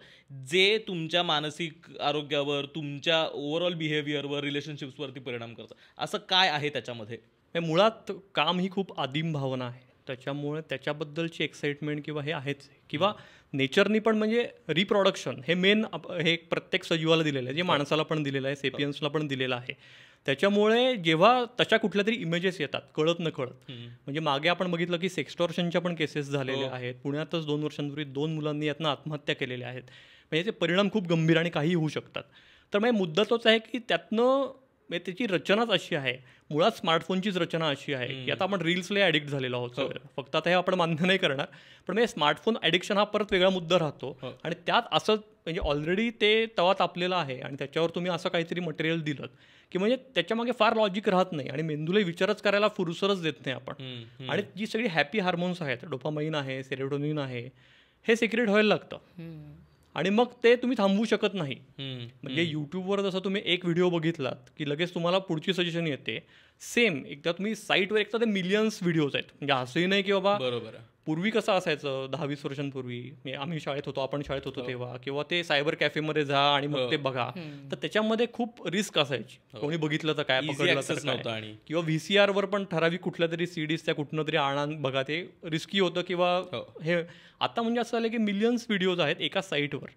जे तुमच्या मानसिक आरोग्यावर, तुमच्या ओव्हरऑल बिहेवियरवर, रिलेशनशिप्सवरती परिणाम करतं, असं काय आहे त्याच्यामध्ये. मुळात काम ही खूप आदिम भावना आहे, त्याच्यामुळे त्याच्याबद्दलची एक्साइटमेंट किंवा हे आहेच. किंवा नेचरनी पण म्हणजे रिप्रोडक्शन हे मेन हे प्रत्येक सजीवाला दिलेलं आहे, जे माणसाला पण दिलेलं आहे, सेपियन्सला पण दिलेलं आहे. त्याच्यामुळे जेव्हा तशा कुठल्या तरी इमेजेस येतात कळत न कळत, म्हणजे मागे आपण बघितलं की सेक्स्टॉर्शनच्या पण केसेस झालेल्या आहेत. पुण्यातच 2 वर्षांपूर्वी 2 मुलांनी यातनं आत्महत्या केलेल्या आहेत. म्हणजे ते परिणाम खूप गंभीर आणि काही होऊ शकतात. तर म्हणजे मुद्दा तोच आहे की त्यातनं म्हणजे त्याची रचनाच अशी आहे, मुळात स्मार्टफोनचीच रचना अशी आहे की आता आपण रील्सला ॲडिक्ट झालेलो आहोत. फक्त आता हे आपण मान्य नाही करणार, पण म्हणजे स्मार्टफोन ॲडिक्शन हा परत वेगळा मुद्दा राहतो. आणि त्यात असं म्हणजे ऑलरेडी ते तवा तापलेला आहे आणि त्याच्यावर तुम्ही असं काहीतरी मटेरियल दिलं की म्हणजे त्याच्यामागे फार लॉजिक राहत नाही आणि मेंदूला विचारच करायला फुरसरच देत नाही आपण. आणि जी सगळी हॅपी हार्मोन्स आहेत, डोपामाइन आहे, सेरोटोनिन आहे, हे सिक्रेट व्हायला लागतं आणि मग ते तुम्ही थांबवू शकत नाही. म्हणजे यूट्यूबवर जसं तुम्ही एक व्हिडिओ बघितलात की लगेच तुम्हाला पुढची सजेशन येते. सेम एकदा तुम्ही साईटवर एकदा ते मिलियन्स व्हिडिओज आहेत. म्हणजे असंही नाही की बाबा बरोबर पूर्वी कसं असायचं 10-20 वर्षांपूर्वी, आम्ही शाळेत होतो, आपण शाळेत होतो तेव्हा, किंवा ते सायबर कॅफेमध्ये जा आणि मग ते बघा, तर त्याच्यामध्ये खूप रिस्क असायची. कोणी बघितलं तर काय, पकडलं तर काय, किंवा VCR वर पण ठराविक कुठल्या तरी सीडीज त्या कुठनं तरी आणून बघा, ते रिस्की होतं. किंवा हे आता म्हणजे असं झालं की मिलियन्स व्हिडिओज आहेत एका साईटवर,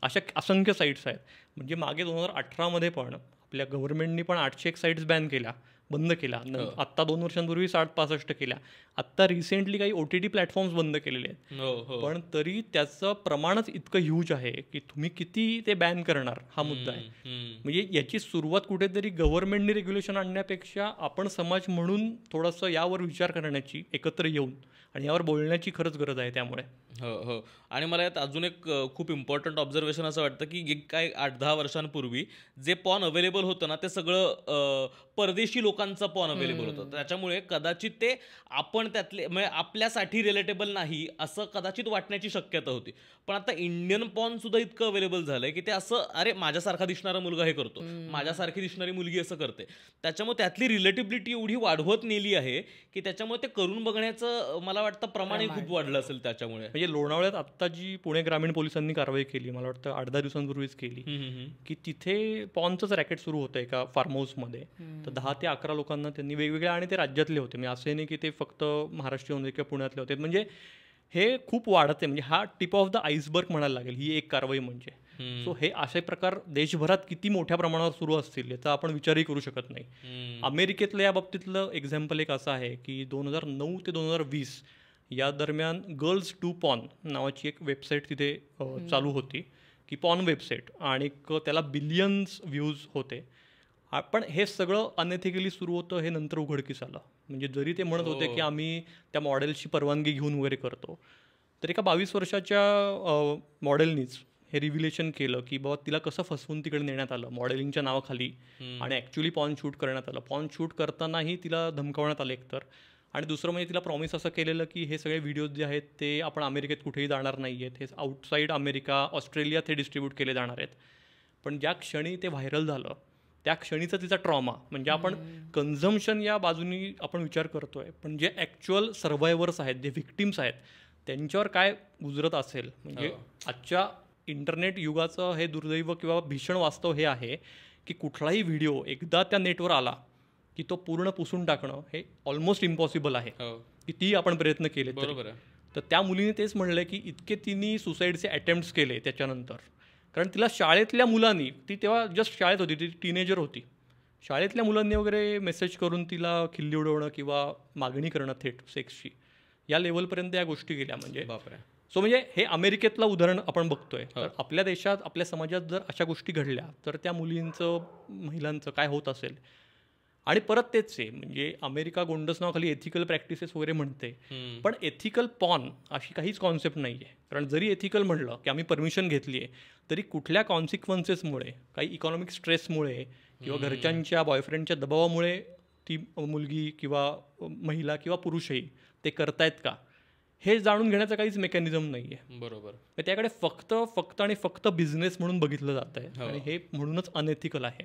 अशा असंख्य साईट्स आहेत. म्हणजे मागे 2018मध्ये पण आपल्या गव्हर्नमेंटनी पण 801 साईट्स बॅन केल्या, बंद केला. आत्ता 2 वर्षांपूर्वी 60-65 केल्या. आत्ता रिसेंटली काही OTT प्लॅटफॉर्म्स बंद केलेले आहेत. पण तरी त्याचं प्रमाणच इतकं ह्यूज आहे की तुम्ही किती ते बॅन करणार, हा मुद्दा आहे. म्हणजे याची सुरुवात कुठेतरी गव्हर्नमेंटनी रेग्युलेशन आणण्यापेक्षा आपण समाज म्हणून थोडंसं यावर विचार करण्याची, एकत्र येऊन आणि यावर बोलण्याची खरंच गरज आहे. त्यामुळे हो. आणि मला यात अजून एक खूप इम्पॉर्टंट ऑब्झर्वेशन असं वाटतं की काय 8-10 वर्षांपूर्वी जे पॉर्न अवेलेबल होतं ना, ते सगळं परदेशी लोकांचं पॉर्न अवेलेबल होतं. त्याच्यामुळे कदाचित ते आपण त्यातले म्हणजे आपल्यासाठी रिलेटेबल नाही असं कदाचित वाटण्याची शक्यता होती. पण आता इंडियन पॉर्न सुद्धा इतकं अवेलेबल झालंय की ते असं, अरे माझ्यासारखा दिसणारा मुलगा हे करतो, माझ्यासारखी दिसणारी मुलगी असं करते. त्याच्यामुळे त्यातली रिलेटिबिलिटी एवढी वाढवत नेली आहे की त्याच्यामुळे ते करून बघण्याचं मला वाटतं प्रमाणही खूप वाढलं असेल. त्याच्यामुळे म्हणजे लोणावळ्यात आत्ता जी पुणे ग्रामीण पोलिसांनी कारवाई केली, मला वाटतं 8-10 दिवसांपूर्वीच केली, की तिथे पॉर्नचंच रॅकेट सुरू होतं एका फार्म हाऊसमध्ये. तर 10 ते 11 लोकांना त्यांनी वेगवेगळ्या, आणि ते राज्यातले होते, म्हणजे असं नाही की ते फक्त महाराष्ट्रीयन किंवा पुण्यातले होते. म्हणजे हे खूप वाढत आहे. म्हणजे हा टिप ऑफ द आईसबर्ग म्हणायला लागेल ही एक कारवाई म्हणजे. सो हे असे प्रकार देशभरात किती मोठ्या प्रमाणावर सुरू असतील याचा आपण विचारही करू शकत नाही. अमेरिकेतलं या बाबतीतलं एक्झाम्पल एक असं आहे की 2009 ते 2020 या दरम्यान गर्ल्स टू पॉर्न नावाची एक वेबसाईट तिथे चालू होती, की पॉर्न वेबसाईट, आणि त्याला बिलियन्स व्ह्यूज होते. पण हे सगळं अनएथिकली सुरू होतं हे नंतर उघडकीस आलं. म्हणजे जरी ते म्हणत होते की आम्ही त्या मॉडेलची परवानगी घेऊन वगैरे करतो, तर एका 22 वर्षाच्या मॉडेलनीच हे रिव्हिलेशन केलं की बाबा तिला कसं फसवून तिकडे नेण्यात आलं मॉडेलिंगच्या नावाखाली, आणि ॲक्च्युली पॉर्न शूट करण्यात आलं. पॉर्न शूट करतानाही तिला धमकावण्यात आलं एकतर, आणि दुसरं म्हणजे तिला प्रॉमिस असं केलेलं की हे सगळे व्हिडिओज जे आहेत ते आपण अमेरिकेत कुठेही जाणार नाही आहेत, हे आउटसाईड अमेरिका, ऑस्ट्रेलियात हे डिस्ट्रीब्यूट केले जाणार आहेत. पण ज्या क्षणी ते व्हायरल झालं त्या क्षणीचा तिचा ट्रॉमा, म्हणजे आपण कन्झम्पशन या बाजूनी आपण विचार करतोय, पण जे ॲक्च्युअल सर्वायव्हर्स आहेत, जे व्हिक्टिम्स आहेत, त्यांच्यावर काय गुजरत असेल. म्हणजे आजच्या इंटरनेट युगाचं हे दुर्दैव किंवा भीषण वास्तव हे आहे की कुठलाही व्हिडिओ एकदा त्या नेटवर आला की तो पूर्ण पुसून टाकणं हे ऑलमोस्ट इम्पॉसिबल आहे. कितीही आपण प्रयत्न केले बरोबर आहे. तर त्या मुलीने तेच म्हणलं की इतके तिने सुसाईडचे अटेम्प्ट्स केले त्याच्यानंतर, कारण तिला शाळेतल्या मुलांनी, ती तेव्हा जस्ट शाळेत होती, ती टीनेजर होती, शाळेतल्या मुलांनी वगैरे मेसेज करून तिला खिल्ली उडवणं किंवा मागणी करणं थेट सेक्सची, या लेवलपर्यंत या गोष्टी गेल्या. म्हणजे बापरे. सो म्हणजे हे अमेरिकेतलं उदाहरण आपण बघतोय. तर आपल्या देशात, आपल्या समाजात जर अशा गोष्टी घडल्या तर त्या मुलींचं, महिलांचं काय होत असेल. आणि परत तेच आहे, म्हणजे अमेरिका गोंडस नावाखाली एथिकल प्रॅक्टिसेस वगैरे म्हणते, पण एथिकल पॉन अशी काहीच कॉन्सेप्ट नाही आहे. कारण जरी एथिकल म्हणलं की आम्ही परमिशन घेतली आहे, तरी कुठल्या कॉन्सिक्वन्सेसमुळे, काही इकॉनॉमिक स्ट्रेसमुळे किंवा घरच्यांच्या बॉयफ्रेंडच्या दबावामुळे ती मुलगी किंवा महिला किंवा पुरुषही ते करतायत का, हे जाणून घेण्याचं काहीच मेकॅनिझम नाही आहे. बरोबर. त्याकडे फक्त आणि फक्त बिझनेस म्हणून बघितलं जात आहे आणि हे म्हणूनच अनएथिकल आहे.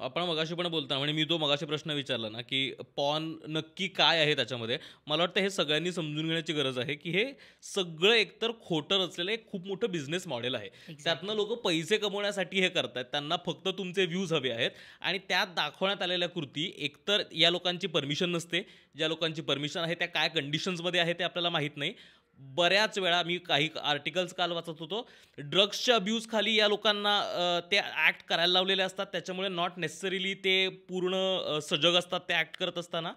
आपण मगाशी पण बोलताना, म्हणजे मी तो मगाशी प्रश्न विचारला ना की पॉन नक्की काय आहे त्याच्यामध्ये, मला वाटतं हे सगळ्यांनी समजून घेण्याची गरज आहे की हे सगळं एकतर खोटं रचलेलं एक खूप मोठं बिझनेस मॉडेल आहे. त्यातनं लोक पैसे कमवण्यासाठी हे करतात, त्यांना फक्त तुमचे व्ह्यूज हवे आहेत. आणि त्यात दाखवण्यात आलेल्या कृती एकतर या लोकांची परमिशन नसते, ज्या लोकांची परमिशन आहे त्या काय कंडिशन्समध्ये आहे ते आपल्याला माहीत नाही. बऱ्याच वेळा मी काही आर्टिकल्स काल वाचत होतो, ड्रग्सच्या अब्यूज खाली या लोकांना ते ॲक्ट करायला लावलेले असतात, त्याच्यामुळे नॉट नेसेसरीली ते पूर्ण सजग असतात ते ॲक्ट करत असताना.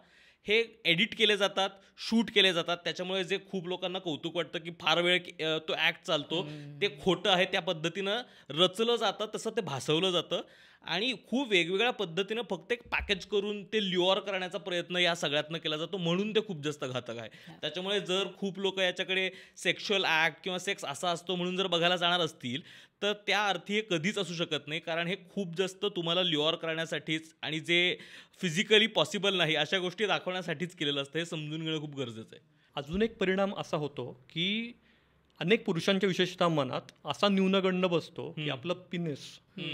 हे एडिट केले जातात, शूट केले जातात, त्याच्यामुळे जे खूप लोकांना कौतुक वाटतं की फार वेळ तो ॲक्ट चालतो, ते खोटं आहे. त्या पद्धतीनं रचलं जातं, तसं ते भासवलं जातं आणि खूप वेगवेगळ्या पद्धतीनं फक्त एक पॅकेज करून ते ल्युअर करण्याचा प्रयत्न या सगळ्यातनं केला जातो, म्हणून ते खूप जास्त घातक आहे. त्याच्यामुळे जर खूप लोक याच्याकडे सेक्शुअल ॲक्ट किंवा सेक्स असा असतो म्हणून जर बघायला जाणार असतील तर त्या अर्थी हे कधीच असू शकत नाही, कारण हे खूप जास्त तुम्हाला ल्युअर करण्यासाठीच आणि जे फिजिकली पॉसिबल नाही अशा गोष्टी दाखवण्यासाठीच केलेलं असतं. हे समजून घेणं खूप गरजेचं आहे. अजून एक परिणाम असा होतो की अनेक पुरुषांच्या विशेषतः मनात असा न्यूनगंड बसतो की आपलं पिनिस,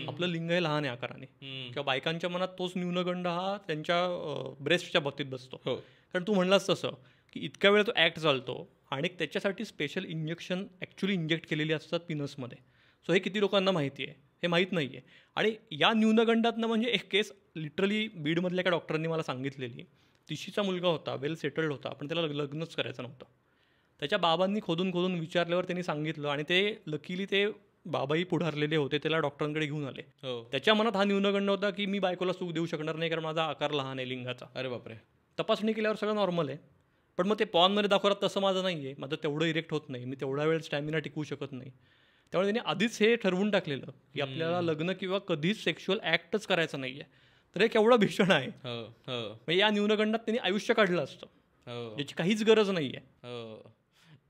आपलं लिंग हे लहान आहे आकाराने, किंवा बायकांच्या मनात तोच न्यूनगंड हा त्यांच्या ब्रेस्टच्या बाबतीत बसतो. कारण तू म्हणलास तसं की इतक्या वेळ तो ॲक्ट चालतो आणि त्याच्यासाठी स्पेशल इंजेक्शन ॲक्च्युली इंजेक्ट केलेली असतात पिनसमध्ये. सो हे किती लोकांना माहिती आहे, हे माहीत नाही आहे. आणि या न्यूनगंडातनं, म्हणजे एक केस लिटरली बीडमधल्या एका डॉक्टरांनी मला सांगितलेली, तिशीचा मुलगा होता, वेल सेटल्ड होता, पण त्याला लग्नच करायचं नव्हतं. त्याच्या बाबांनी खोदून विचारल्यावर त्यांनी सांगितलं, आणि ते लकीली ते बाबाही पुढारलेले होते, त्याला डॉक्टरांकडे घेऊन आले. त्याच्या मनात हा न्यूनगंड होता की मी बायकोला सुख देऊ शकणार नाही कारण माझा आकार लहान आहे लिंगाचा. अरे बापरे. तपासणी केल्यावर सगळं नॉर्मल आहे, पण मग ते पॉनमध्ये दाखवतात तसं माझं नाही आहे, माझं तेवढं इरेक्ट होत नाही, मी तेवढा वेळ स्टॅमिना टिकवू शकत नाही. त्यामुळे त्यांनी आधीच हे ठरवून टाकलेलं की आपल्याला लग्न किंवा कधीच सेक्शुअल ॲक्टच करायचं नाही आहे. तर हे केवढं भीषण आहे. म्हणजे या न्यूनगंडात त्यांनी आयुष्य काढलं असतं, याची काहीच गरज नाही आहे.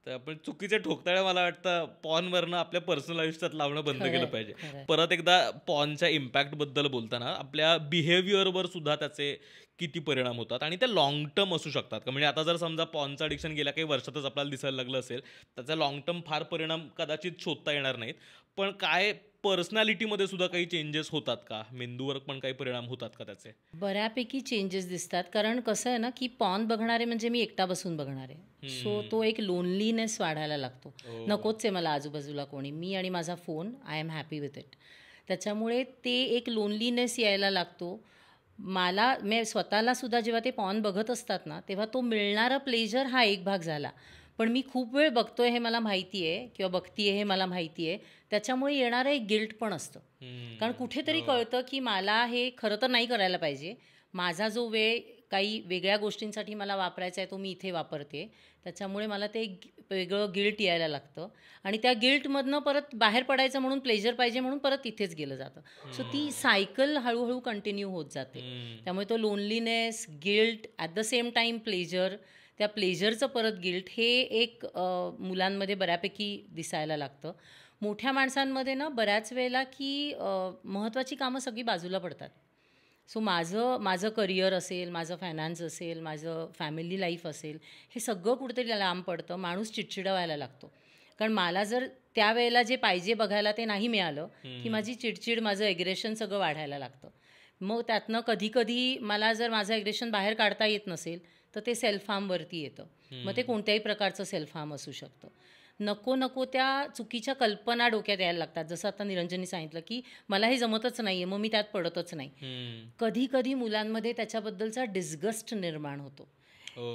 तर आपण चुकीचे ठोकताळे मला वाटतं पॉनवरनं आपल्या पर्सनल आयुष्यात लावणं बंद केलं पाहिजे. परत एकदा पॉनच्या इम्पॅक्टबद्दल बोलताना आपल्या बिहेवियरवर सुद्धा त्याचे किती परिणाम होतात आणि ते लाँग टर्म असू शकतात का. म्हणजे आता जर समजा पॉनचं ॲडिक्शन गेल्या काही वर्षातच आपल्याला दिसायला लागलं असेल, त्याचा लाँग टर्म फार परिणाम कदाचित शोधता येणार नाहीत, पण काय पर्सनॅलिटीमध्ये सुद्धा काही चेंजेस होतात का, मेंदूवर पण काही परिणाम होतात का त्याचे. बऱ्यापैकी चेंजेस दिसतात. कारण कसं आहे ना की पॉन बघणारे म्हणजे मी एकटा बसून बघणार आहे, सो तो एक लोनलीनेस वाढायला लागतो. नकोच आहे मला आजूबाजूला कोणी, मी आणि माझा phone, I am happy with it. त्याच्यामुळे ते एक लोनलीनेस यायला लागतो. मला मी स्वतःला सुद्धा जेव्हा ते पॉन बघत असतात ना, तेव्हा तो मिळणारा प्लेजर हा एक भाग झाला, पण मी खूप वेळ बघतोय हे मला माहिती आहे किंवा बघतीये हे मला माहिती आहे, त्याच्यामुळे येणारं एक गिल्ट पण असतं. कारण कुठेतरी कळतं की मला हे खरं तर नाही करायला पाहिजे, माझा जो वेळ काही वेगळ्या गोष्टींसाठी मला वापरायचा आहे तो मी इथे वापरते, त्याच्यामुळे मला ते वेगळं गिल्ट यायला लागतं आणि त्या गिल्टमधनं परत बाहेर पडायचं म्हणून प्लेजर पाहिजे म्हणून परत तिथेच गेलं जातं. सो ती सायकल हळूहळू कंटिन्यू होत जाते. त्यामुळे तो loneliness, guilt, at the same time pleasure, त्या प्लेजरचं परत गिल्ट, हे एक मुलांमध्ये बऱ्यापैकी दिसायला लागतं. मोठ्या माणसांमध्ये ना बऱ्याच वेळेला की महत्त्वाची कामं सगळी बाजूला पडतात. सो माझं करिअर असेल, माझं फायनान्स असेल, माझं फॅमिली लाईफ असेल, हे सगळं कुठेतरी लांब पडतं. माणूस चिडचिडा व्हायला लागतो. कारण मला जर त्यावेळेला जे पाहिजे बघायला ते नाही मिळालं की माझी चिडचिड, माझं ॲग्रेशन सगळं वाढायला लागतं. मग त्यातनं कधी मला जर माझं ॲग्रेशन बाहेर काढता येत नसेल तर ते सेल्फ हार्मवरती येतं. मग ते कोणत्याही प्रकारचं सेल्फ हार्म असू शकतं. नको नको त्या चुकीच्या कल्पना डोक्यात यायला लागतात. जसं आता निरंजनी सांगितलं की मला हे जमतच नाही आहे, मग मी त्यात पडतच नाही. कधी कधी मुलांमध्ये त्याच्याबद्दलचा डिस्गस्ट निर्माण होतो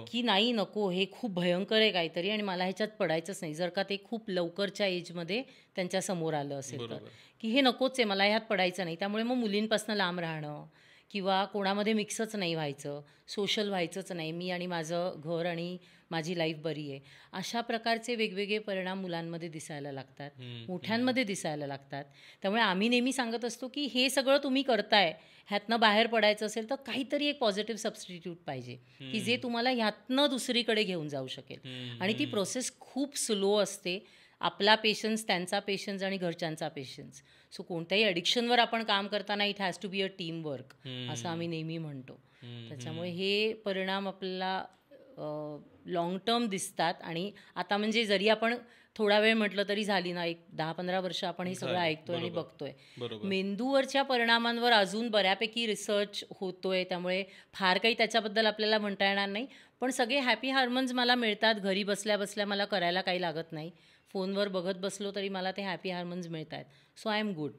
की नाही, नको, हे खूप भयंकर आहे काहीतरी आणि मला ह्याच्यात पडायचंच नाही. जर का ते खूप लवकरच्या एजमध्ये त्यांच्या समोर आलं असेल तर की हे नकोच आहे, मला ह्यात पडायचं नाही. त्यामुळे मग मुलींपासून लांब राहणं किंवा कोणामध्ये मिक्सच नाही व्हायचं, सोशल व्हायचंच नाही, मी आणि माझं घर आणि माझी लाईफ बरी आहे, अशा प्रकारचे वेगवेगळे परिणाम मुलांमध्ये दिसायला लागतात, मोठ्यांमध्ये दिसायला लागतात. त्यामुळे आम्ही नेहमी सांगत असतो की हे सगळं तुम्ही करताय, ह्यातनं बाहेर पडायचं असेल तर काहीतरी एक पॉझिटिव्ह सबस्टिट्यूट पाहिजे की जे तुम्हाला ह्यातनं दुसरीकडे घेऊन जाऊ शकेल. आणि ती प्रोसेस खूप स्लो असते. आपला पेशन्स, त्यांचा पेशन्स आणि घरच्यांचा पेशन्स. सो कोणत्याही ॲडिक्शनवर आपण काम करताना it has to be a team work, असं आम्ही नेहमी म्हणतो. त्याच्यामुळे हे परिणाम आपल्याला लाँग टर्म दिसतात. आणि आता म्हणजे जरी आपण थोडा वेळ म्हटलं तरी झाली ना, एक 10-15 वर्ष आपण हे सगळं ऐकतोय आणि बघतोय. मेंदूवरच्या परिणामांवर अजून बऱ्यापैकी रिसर्च होतोय, त्यामुळे फार काही त्याच्याबद्दल आपल्याला म्हणता येणार नाही. पण सगळे हॅपी हार्मोन्स मला मिळतात घरी बसल्या बसल्या, मला करायला काही लागत नाही. फोनवर बघत बसलो तरी मला ते हॅपी हार्मोन्स मिळत आहेत. So I am good.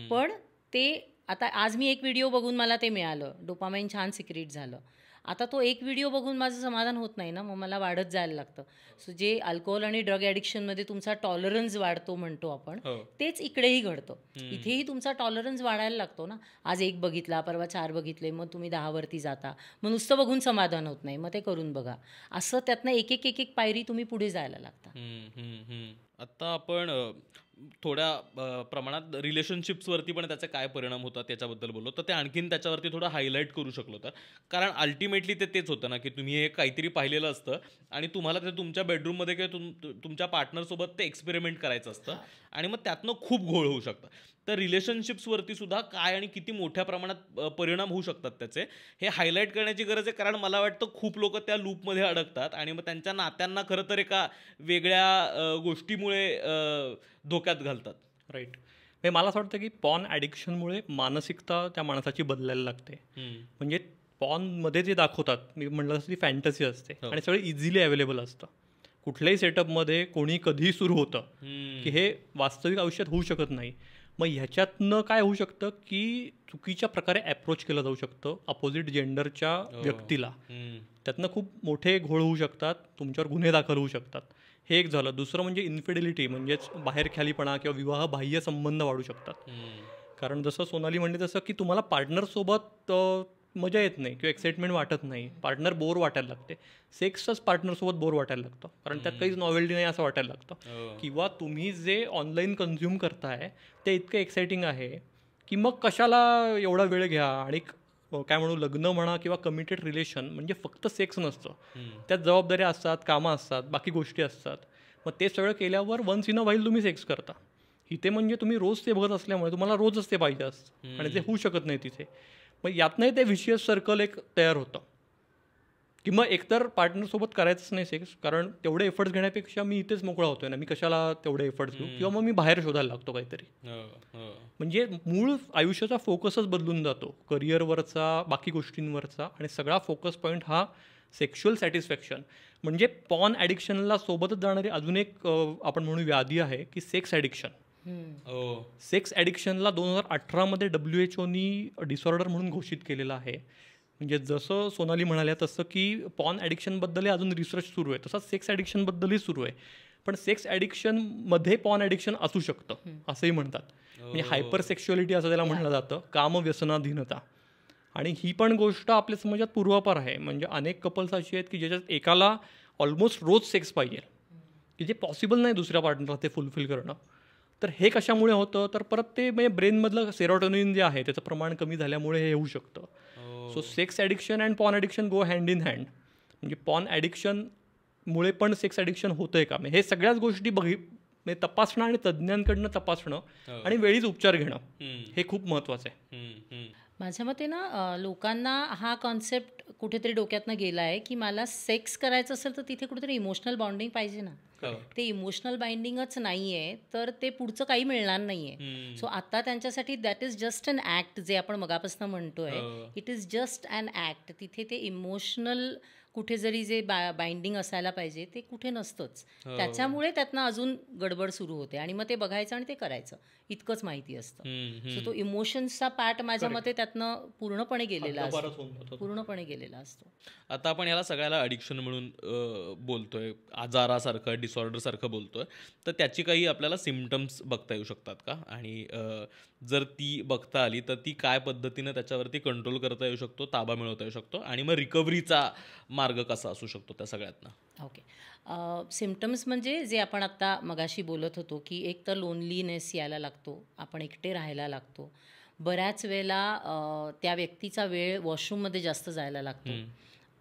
पण ते आता आज मी एक व्हिडिओ बघून मला ते मिळालं, डोपामाइन छान सिक्रेट झालं. आता तो एक व्हिडिओ बघून माझं समाधान होत नाही ना, मग मला वाढत जायला लागतं. सो जे अल्कोहोल आणि ड्रग ॲडिक्शनमध्ये तुमचा टॉलरन्स वाढतो म्हणतो आपण, तेच इकडेही घडतं. इथेही तुमचा टॉलरन्स वाढायला लागतो ना. आज एक बघितला, परवा 4 बघितले, मग तुम्ही 10वरती जाता. मग नुसतं बघून समाधान होत नाही, मग ते करून बघा. असं त्यातनं एक एक एक एक पायरी तुम्ही पुढे जायला लागता. आत्ता आपण थोड्या प्रमाणात रिलेशनशिप्सवरती पण त्याचे काय परिणाम होतात त्याच्याबद्दल बोललो, तर ते आणखीन त्याच्यावरती थोडं हायलाईट करू शकलो तर. कारण अल्टिमेटली ते तेच होतं ना की तुम्ही हे काहीतरी पाहिलेलं असतं आणि तुम्हाला ते तुमच्या बेडरूममध्ये किंवा तुमच्या पार्टनरसोबत ते एक्सपेरिमेंट करायचं असतं आणि मग त्यातनं खूप घोळ होऊ शकतं. तर रिलेशनशिप्सवरती सुद्धा काय आणि किती मोठ्या प्रमाणात परिणाम होऊ शकतात त्याचे, हे हायलाईट करण्याची गरज आहे. कारण मला वाटतं खूप लोक त्या लूपमध्ये अडकतात आणि मग त्यांच्या नात्यांना खरं तर एका वेगळ्या गोष्टीमुळे धोक्यात घालतात. राईट. मला असं वाटतं की पॉर्न ॲडिक्शनमुळे मानसिकता त्या माणसाची बदलायला लागते. म्हणजे पॉर्नमध्ये जे दाखवतात, मी म्हटलं तसं ती फॅन्टसी असते आणि सगळं इझिली अवेलेबल असतं. कुठल्याही सेटअपमध्ये कोणी कधीही सुरू होतं की हे वास्तविक आयुष्यात होऊ शकत नाही. मग ह्याच्यातनं काय होऊ शकतं की चुकीच्या प्रकारे अप्रोच केलं जाऊ शकतं अपोजिट जेंडरच्या व्यक्तीला. त्यातनं खूप मोठे घोळ होऊ शकतात, तुमच्यावर गुन्हे दाखल होऊ शकतात. हे एक झालं. दुसरं म्हणजे इन्फिडेलिटी, म्हणजेच बाहेरख्यालीपणा किंवा विवाह बाह्य संबंध वाढू शकतात. कारण जसं सोनाली म्हणते तसं की तुम्हाला पार्टनरसोबत मजा येत नाही किंवा एक्साइटमेंट वाटत नाही, पार्टनर बोर वाटायला लागते. सेक्सच पार्टनरसोबत बोर वाटायला लागतं, कारण त्यात काहीच नॉवेल्टी नाही असं वाटायला लागतं. किंवा तुम्ही जे ऑनलाईन कन्झ्युम करताय ते इतकं एक्साइटिंग आहे की मग कशाला एवढा वेळ घ्या. आणि काय म्हणू, लग्न म्हणा किंवा कमिटेड रिलेशन म्हणजे फक्त सेक्स नसतं, त्यात जबाबदाऱ्या असतात, कामं असतात, बाकी गोष्टी असतात. मग ते सगळं केल्यावर वन्स इन अ व्हाईल तुम्ही सेक्स करता. इथे म्हणजे तुम्ही रोज ते बघत असल्यामुळे तुम्हाला रोजच ते पाहिजे असतं आणि ते होऊ शकत नाही तिथे. मग यातनंही ते विशियस सर्कल एक तयार होतं की मग एकतर पार्टनरसोबत करायचंच नाही सेक्स, कारण तेवढे एफर्ट्स घेण्यापेक्षा मी इथेच मोकळा होतोय ना, मी कशाला तेवढे एफर्ट्स घेऊ, किंवा मग मी बाहेर शोधायला लागतो काहीतरी. म्हणजे मूळ आयुष्याचा फोकसच बदलून जातो, करिअरवरचा, बाकी गोष्टींवरचा, आणि सगळा फोकस पॉईंट हा सेक्शुअल सॅटिस्फॅक्शन. म्हणजे पॉर्न ॲडिक्शनला सोबतच जाणारी अजून एक आपण म्हणू व्याधी आहे की सेक्स ॲडिक्शन. सेक्स ॲडिक्शनला 2018 WHO डिसऑर्डर म्हणून घोषित केलेलं आहे. म्हणजे जसं सोनाली म्हणाल्या तसं की पॉर्न ॲडिक्शनबद्दलही अजून रिसर्च सुरू आहे, तसंच सेक्स ॲडिक्शनबद्दलही सुरू आहे. पण सेक्स ॲडिक्शनमध्ये पॉर्न ॲडिक्शन असू शकतं असंही म्हणतात. म्हणजे हायपर सेक्शुअलिटी असं त्याला म्हटलं जातं, कामव्यसनाधीनता. आणि ही पण गोष्ट आपल्या समाजात पूर्वापार आहे. म्हणजे अनेक कपल्स अशी आहेत की ज्याच्यात एकाला ऑलमोस्ट रोज सेक्स पाहिजे, की जे पॉसिबल नाही दुसऱ्या पार्टनरला ते फुलफिल करणं. तर हे कशामुळे होतं, तर परत ते म्हणजे ब्रेनमधलं सेरोटोनिन जे आहे त्याचं प्रमाण कमी झाल्यामुळे हे होऊ शकतं. So sex addiction and porn addiction go hand in hand. म्हणजे पॉर्न ॲडिक्शनमुळे पण सेक्स ॲडिक्शन होतंय का, हे सगळ्याच गोष्टी म्हणजे तपासणं आणि तज्ज्ञांकडनं तपासणं आणि वेळीच उपचार घेणं हे खूप महत्त्वाचं आहे. माझ्या मते ना, लोकांना हा कॉन्सेप्ट कुठेतरी डोक्यातनं गेला आहे की मला सेक्स करायचं असेल तर तिथे कुठेतरी इमोशनल बॉन्डिंग पाहिजे ना. ते इमोशनल बाइंडिंगच नाही आहे तर ते पुढचं काही मिळणार नाही आहे. सो आता त्यांच्यासाठी that is just an act, जे आपण मगापासून म्हणतोय, it is just an act. तिथे ते इमोशनल कुठे जरी जे बाइंडिंग असायला पाहिजे ते कुठे नसतंच. त्याच्यामुळे त्यातनं अजून गडबड सुरू होते आणि मग ते बघायचं आणि ते करायचं इतकंच माहिती असतं. सो तो इमोशन्सचा पार्ट माझ्या मते त्यातनं पूर्णपणे गेलेला असतो. आता आपण याला सगळ्याला अडिक्शन म्हणून बोलतोय, आजारासारखं, डिसऑर्डरसारखं बोलतोय, तर त्याची काही आपल्याला सिम्पटम्स बघता येऊ शकतात का? आणि जर ती बघता आली तर ती काय पद्धतीनं त्याच्यावरती कंट्रोल करता येऊ शकतो, ताबा मिळवता येऊ शकतो, आणि मग रिकव्हरीचा मार्ग कसा असू शकतो त्या सगळ्यातनं? ओके. सिम्पटम्स म्हणजे जे आपण आत्ता मगाशी बोलत होतो की एक तर लोनलीनेस यायला लागतो, आपण एकटे राहायला लागतो, बऱ्याच वेळेला त्या व्यक्तीचा वेळ वॉशरूममध्ये जास्त जायला लागतो,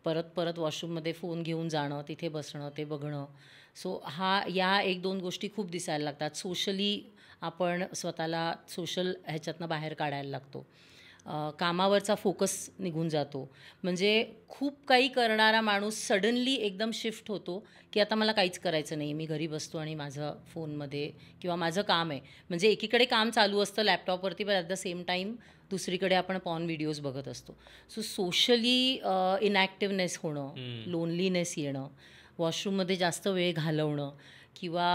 परत परत वॉशरूममध्ये फोन घेऊन जाणं, तिथे बसणं, ते बघणं. सो या 1-2 गोष्टी खूप दिसायला लागतात. सोशली आपण स्वतःला सोशल ह्याच्यातनं बाहेर काढायला लागतो. कामावरचा फोकस निघून जातो. म्हणजे खूप काही करणारा माणूस सडनली एकदम शिफ्ट होतो की आता मला काहीच करायचं नाही, मी घरी बसतो आणि माझं फोनमध्ये किंवा माझं काम आहे. म्हणजे एकीकडे काम चालू असतं लॅपटॉपवरती, पण ॲट द सेम टाईम दुसरीकडे आपण पॉर्न व्हिडिओज बघत असतो. सो सोशली इनॅक्टिव्हनेस होणं, लोनलीनेस येणं, वॉशरूममध्ये जास्त वेळ घालवणं किंवा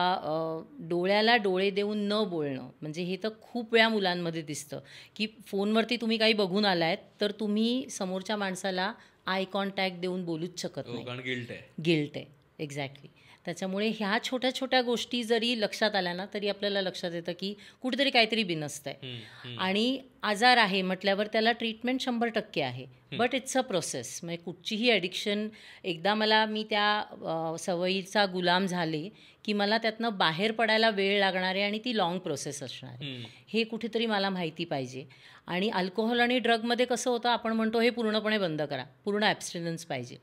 डोळ्याला डोळे देऊन न बोलणं. म्हणजे हे तर खूप वेळा मुलांमध्ये दिसतं की फोनवरती तुम्ही काही बघून आलायत तर तुम्ही समोरच्या माणसाला आय कॉन्टॅक्ट देऊन बोलूच शकत नाही, कारण गिल्ट आहे. एक्झॅक्टली. त्याच्यामुळे ह्या छोट्या छोट्या गोष्टी जरी लक्षात आल्या ना तरी आपल्याला लक्षात येतं की कुठेतरी काहीतरी बिनसतं आहे. आणि आजार आहे म्हटल्यावर त्याला ट्रीटमेंट 100% आहे, बट इट्स अ प्रोसेस. म्हणजे कुठचीही ॲडिक्शन, एकदा मी त्या सवयीचा गुलाम झाले की मला त्यातनं बाहेर पडायला वेळ लागणार आहे आणि ती लाँग प्रोसेस असणार आहे, हे कुठेतरी मला माहिती पाहिजे. आणि अल्कोहोल आणि ड्रगमध्ये कसं होतं, आपण म्हणतो हे पूर्णपणे बंद करा, पूर्ण ॲब्स्टिनन्स पाहिजे.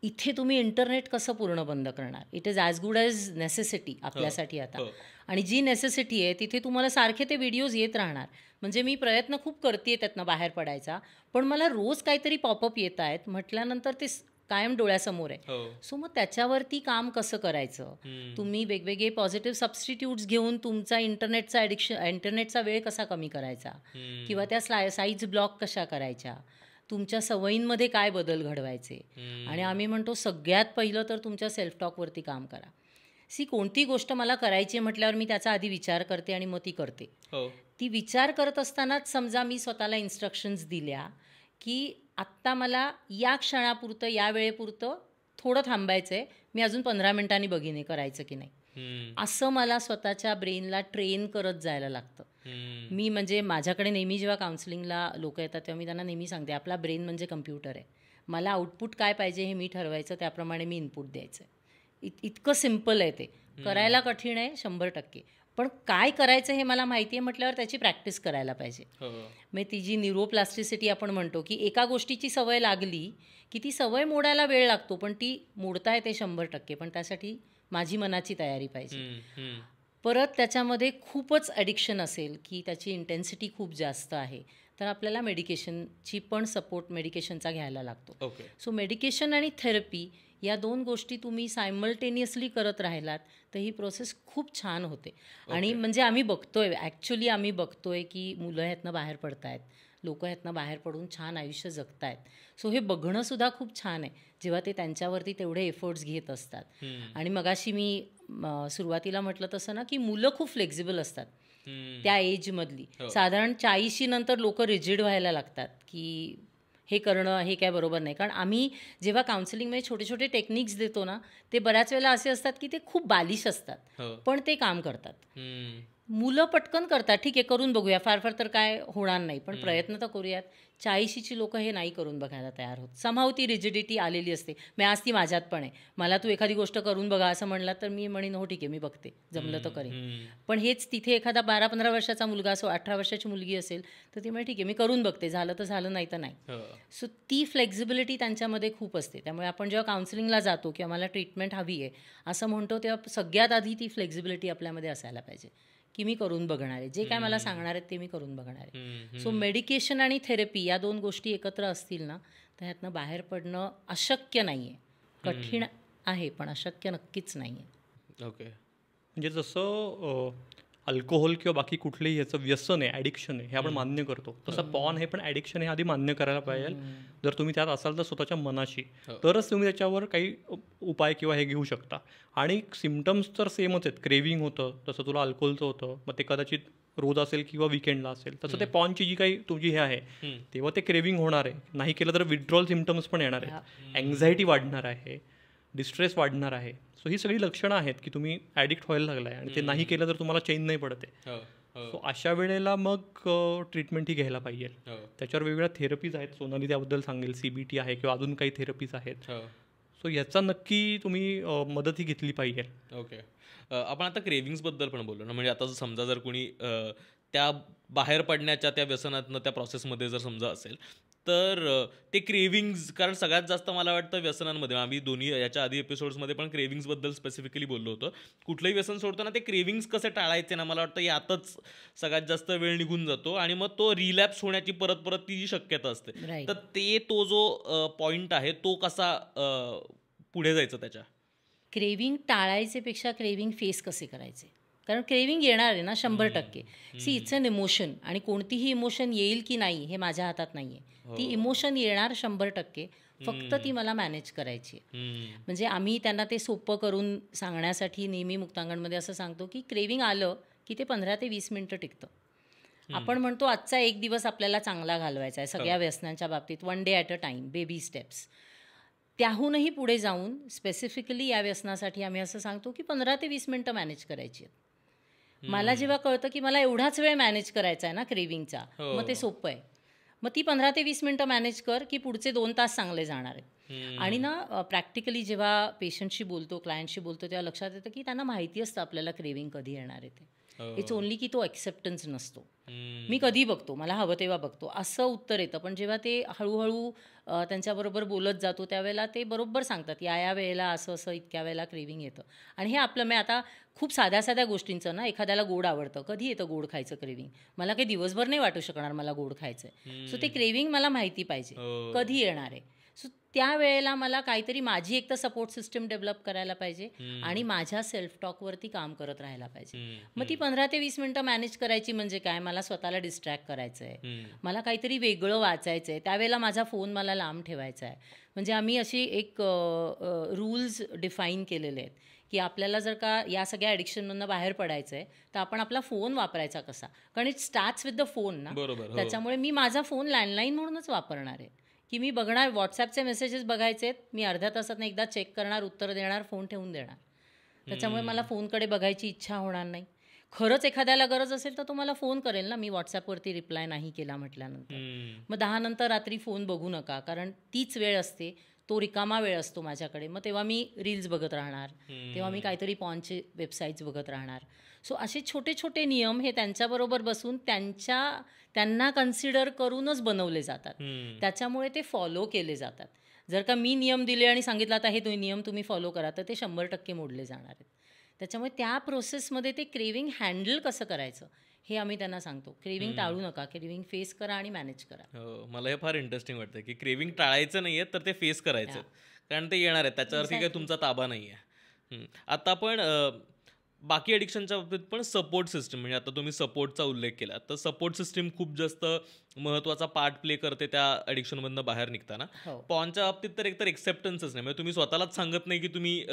इथे तुम्ही इंटरनेट कसं पूर्ण बंद करणार? It is as good as necessity आपल्यासाठी आता. आणि जी नेसेसिटी आहे तिथे तुम्हाला सारखे ते व्हिडिओज येत राहणार. म्हणजे मी प्रयत्न खूप करते त्यातनं बाहेर पडायचा, पण मला रोज काहीतरी पॉपअप येत आहेत म्हटल्यानंतर ते कायम डोळ्यासमोर आहे. सो मग त्याच्यावरती काम कसं करायचं? तुम्ही वेगवेगळे पॉझिटिव्ह सबस्टिट्यूट्स घेऊन तुमचा इंटरनेटचा वेळ कसा कमी करायचा, किंवा त्या साईज ब्लॉक कशा करायच्या, तुमच्या सवयींमध्ये काय बदल घडवायचे. आणि आम्ही म्हणतो सगळ्यात पहिलं तर तुमच्या सेल्फ टॉकवरती काम करा. कोणती गोष्ट मला करायची म्हटल्यावर मी त्याचा आधी विचार करते आणि मग ती करते. ती विचार करत असतानाच समजा मी स्वतःला इन्स्ट्रक्शन्स दिल्या की आत्ता मला या क्षणापुरतं, या वेळेपुरतं थोडं थांबायचं आहे, मी अजून 15 मिनिटांनी बघीन करायचं की नाही, असं मला स्वतःच्या ब्रेनला ट्रेन करत जायला लागतं. मी म्हणजे माझ्याकडे नेहमी जेव्हा काउन्सिलिंगला लोक येतात तेव्हा मी त्यांना नेहमी सांगते, आपला ब्रेन म्हणजे कम्प्युटर आहे, मला आउटपुट काय पाहिजे हे मी ठरवायचं, त्याप्रमाणे मी इनपुट द्यायचं. इतकं सिम्पल आहे ते. करायला कठीण आहे 100%, पण काय करायचं हे मला माहिती आहे म्हटल्यावर त्याची प्रॅक्टिस करायला पाहिजे. मग ती जी न्यूरोप्लास्टिसिटी आपण म्हणतो की एका गोष्टीची सवय लागली की ती सवय मोडायला वेळ लागतो, पण ती मोडता येते 100%, पण त्यासाठी माझी मनाची तयारी पाहिजे. परत त्याच्यामध्ये खूपच ॲडिक्शन असेल की त्याची इंटेन्सिटी खूप जास्त आहे तर आपल्याला मेडिकेशनची पण सपोर्ट मेडिकेशनचा घ्यायला लागतो. सो मेडिकेशन आणि थेरपी या 2 गोष्टी तुम्ही सायमल्टेनियसली करत राहिलात तर ही प्रोसेस खूप छान होते. आणि म्हणजे आम्ही बघतोय की मुलं ह्यातनं बाहेर पडत आहेत, लोक ह्यातनं बाहेर पडून छान आयुष्य जगत आहेत. सो हे बघणंसुद्धा खूप छान आहे जेव्हा ते त्यांच्यावरती तेवढे एफर्ट्स घेत असतात. आणि मगाशी मी सुरुवातीला म्हटलं तसं ना की मुलं खूप फ्लेक्झिबल असतात त्या एजमधली. साधारण 40 नंतर लोक रिजिड व्हायला लागतात की हे करणं हे काय बरोबर नाही. कारण आम्ही जेव्हा काउन्सिलिंगमध्ये छोटे छोटे टेक्निक्स देतो ना ते बऱ्याच वेळेला असे असतात की ते खूप बालिश असतात, पण ते काम करतात. मुलं पटकन करतात, ठीक आहे करून बघूया, फार फार तर काय होणार नाही, पण प्रयत्न तर करूयात. 40ची लोक हे नाही करून बघायला तयार होत. समाव ती रिजिडिटी आलेली असते. मी आज ती माझ्यात पण आहे. मला तू एखादी गोष्ट करून बघा असं म्हणलं तर मी म्हणेन हो ठीक आहे मी बघते, जमलं तर करेन. पण हेच तिथे एखादा 12-15 वर्षाचा मुलगा असो, 18 वर्षाची मुलगी असेल तर ती म्हणजे ठीक आहे मी करून बघते, झालं तर झालं, नाही तर नाही. सो ती फ्लेक्झिबिलिटी त्यांच्यामध्ये खूप असते. त्यामुळे आपण जेव्हा काउन्सिलिंगला जातो किंवा मला ट्रीटमेंट हवी आहे असं म्हणतो तेव्हा सगळ्यात आधी ती फ्लेक्झिबिलिटी आपल्यामध्ये असायला पाहिजे की मी करून बघणार आहे, जे काय मला सांगणार आहेत ते मी करून बघणार आहे. सो मेडिकेशन आणि थेरपी या 2 गोष्टी एकत्र असतील ना तर ह्यातनं बाहेर पडणं अशक्य नाही आहे. कठीण आहे पण अशक्य नक्कीच नाही आहे. म्हणजे जसं अल्कोहोल किंवा बाकी कुठलेही ह्याचं व्यसन आहे, ॲडिक्शन आहे, हे आपण मान्य करतो, तसं पॉर्न हे पण ॲडिक्शन हे आधी मान्य करायला पाहिजे. जर तुम्ही त्यात असाल तर स्वतःच्या मनाशी, तरच तुम्ही त्याच्यावर काही उपाय किंवा हे घेऊ शकता. आणि सिम्टम्स तर सेमच आहेत. क्रेविंग होतं, तसं तुला अल्कोहोलचं होतं, मग ते कदाचित रोज असेल किंवा विकेंडला असेल, तसं ते पॉर्नची जी काही तुझी हे आहे तेव्हा ते क्रेविंग होणार आहे. नाही केलं तर विड्रॉल सिम्टम्स पण येणार आहेत, अँझायटी वाढणार आहे, डिस्ट्रेस वाढणार आहे. सो ही सगळी लक्षणं आहेत की तुम्ही ॲडिक्ट व्हायला लागलाय आणि ते नाही केलं तर तुम्हाला चैन नाही पडत आहे. सो अशा वेळेला मग ट्रीटमेंट ही घ्यायला पाहिजे. त्याच्यावर वेगवेगळ्या थेरपीज आहेत, सोनाली त्याबद्दल सांगेल, CBT आहे किंवा अजून काही थेरपीज आहेत. सो याचा नक्की तुम्ही मदत ही घेतली पाहिजे. ओके, आपण आता क्रेविंग्सबद्दल पण बोललो ना, म्हणजे आता समजा जर कोणी त्या बाहेर पडण्याच्या त्या व्यसनातनं त्या प्रोसेसमध्ये जर समजा असेल तर ते क्रेविंग्ज, कारण सगळ्यात जास्त मला वाटतं व्यसनांमध्ये, आम्ही दोन्ही याच्या आधी एपिसोड्समध्ये पण क्रेविंग्सबद्दल स्पेसिफिकली बोललो होतं, कुठलंही व्यसन सोडताना ते क्रेविंग्स कसे टाळायचे ना, मला वाटतं यातच सगळ्यात जास्त वेळ निघून जातो आणि मग तो रिलॅप्स होण्याची परत परत ती जी शक्यता असते. तर तो जो पॉईंट आहे तो कसा पुढे जायचं त्याच्या. क्रेविंग टाळायचेपेक्षा क्रेविंग फेस कसे करायचे, कारण क्रेविंग येणार आहे ना 100%. सी इट्स अन इमोशन, आणि कोणतीही इमोशन येईल की नाही हे माझ्या हातात नाही आहे. ती इमोशन येणार 100%, फक्त ती मला मॅनेज करायची आहे. म्हणजे आम्ही त्यांना ते सोपं करून सांगण्यासाठी नेहमी मुक्तांगणमध्ये असं सांगतो की क्रेविंग आलं की ते 15 ते 20 मिनटं टिकतं. आपण म्हणतो आजचा एक दिवस आपल्याला चांगला घालवायचा आहे सगळ्या व्यसनांच्या बाबतीत, 1 day at a time, baby steps. त्याहूनही पुढे जाऊन स्पेसिफिकली या व्यसनासाठी आम्ही असं सांगतो की 15 ते 20 मिनटं मॅनेज करायची आहेत. मला जेव्हा कळतं की मला एवढाच वेळ मॅनेज करायचा आहे ना क्रेविंगचा, मग ते सोपं आहे. मग ती 15 ते 20 मिनटं मॅनेज कर की पुढचे 2 तास चांगले जाणार आहेत. आणि ना प्रॅक्टिकली जेव्हा पेशंटशी बोलतो, क्लायंटशी बोलतो, तेव्हा लक्षात येतं की त्यांना माहिती असतं आपल्याला क्रेविंग कधी येणार आहे ते. इट्स ओनली की तो ॲक्सेप्टन्स नसतो. मी कधी बघतो, मला हवं तेव्हा बघतो, असं उत्तर येतं. पण जेव्हा ते हळूहळू त्यांच्याबरोबर बोलत जातो त्यावेळेला ते बरोबर सांगतात या वेळेला असं असं इतक्या वेळेला क्रेविंग येतं. आणि हे आपलं मी आता खूप साध्या साध्या गोष्टींचं ना, एखाद्याला गोड आवडतं, कधी येतं गोड खायचं क्रेविंग, मला काही दिवसभर नाही वाटू शकणार मला गोड खायचं आहे. सो ते क्रेविंग मला माहिती पाहिजे कधी येणार आहे. सो त्यावेळेला मला काहीतरी माझी एक तर सपोर्ट सिस्टम डेव्हलप करायला पाहिजे आणि माझ्या सेल्फ टॉकवरती काम करत राहायला पाहिजे. मग ती 15 ते 20 मिनटं मॅनेज करायची म्हणजे काय, मला स्वतःला डिस्ट्रॅक्ट करायचं आहे, मला काहीतरी वेगळं वाचायचं आहे, त्यावेळेला माझा फोन मला लांब ठेवायचा आहे. म्हणजे आम्ही अशी एक रूल्स डिफाईन केलेले आहेत की आपल्याला जर का या सगळ्या ॲडिक्शनमधनं बाहेर पडायचं आहे तर आपण आपला फोन वापरायचा कसा, कारण it starts with the phone ना. त्याच्यामुळे मी माझा फोन लँडलाईन म्हणूनच वापरणार आहे की मी बघणार, व्हॉट्सॲपचे मेसेजेस बघायचे आहेत, मी अर्ध्या तासात एकदा चेक करणार, उत्तर देणार, फोन ठेवून देणार. त्याच्यामुळे मला फोनकडे बघायची इच्छा होणार नाही. खरंच एखाद्याला गरज असेल तर तो मला फोन करेल ना, मी व्हॉट्सॲपवरती रिप्लाय नाही केला म्हटल्यानंतर. मग 10 नंतर रात्री फोन बघू नका, कारण तीच वेळ असते, तो रिकामा वेळ असतो माझ्याकडे. मग तेव्हा मी रील्स बघत राहणार, तेव्हा मी काहीतरी पॉर्नचे वेबसाईट्स बघत राहणार. सो असे छोटे छोटे नियम हे त्यांच्याबरोबर बसून त्यांना कन्सिडर करूनच बनवले जातात. त्याच्यामुळे ते फॉलो केले जातात. जर का मी नियम दिले आणि सांगितलं आता हे नियम तुम्ही फॉलो करा, तर ते 100% मोडले जाणार आहेत. त्याच्यामुळे त्या प्रोसेसमध्ये ते क्रेविंग हँडल कसं करायचं हे आम्ही त्यांना सांगतो. क्रेविंग टाळू नका, क्रेविंग फेस करा आणि मॅनेज करा. मला हे फार इंटरेस्टिंग वाटतं की क्रेविंग टाळायचं नाही आहे तर ते फेस करायचं, कारण ते येणार आहे, त्याच्यावरती काही तुमचा ताबा नाही आहे. आता आपण बाकी ॲडिक्शनच्या बाबतीत पण सपोर्ट सिस्टम, म्हणजे आता तुम्ही सपोर्टचा उल्लेख केला, तर सपोर्ट सिस्टीम खूप जास्त महत्त्वाचा पार्ट प्ले करते त्या ॲडिक्शनमधनं बाहेर निघताना. पॉर्नच्या बाबतीत तर एकतर एक्सेप्टन्सच नाही, म्हणजे तुम्ही स्वतःलाच सांगत नाही की तुम्ही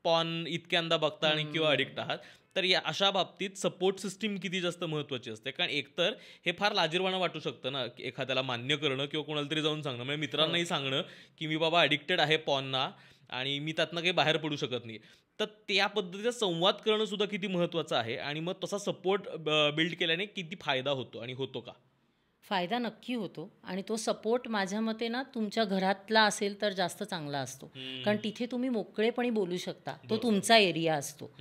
पॉर्न इतक्यांदा बघता आणि किंवा ॲडिक्ट आहात. तर या अशा बाबतीत सपोर्ट सिस्टीम किती जास्त महत्त्वाची असते, कारण एकतर हे फार लाजिरवाणं वाटू शकतं ना एखाद्याला मान्य करणं किंवा कोणाला तरी जाऊन सांगणं, म्हणजे मित्रांनाही सांगणं की मी बाबा ॲडिक्टेड आहे पॉर्नना आणि मी त्यातनं काही बाहेर पडू शकत नाही. तर त्या पद्धतीचा संवाद करणं सुद्धा किती महत्त्वाचं आहे, आणि मग तसा सपोर्ट बिल्ड केल्याने किती फायदा होतो आणि होतो का? फायदा नक्की होतो, आणि तो सपोर्ट माझ्या मते ना तुमच्या घरातला असेल तर जास्त चांगला असतो, कारण तिथे तुम्ही मोकळेपणे बोलू शकता, तो तुमचा एरिया असतो.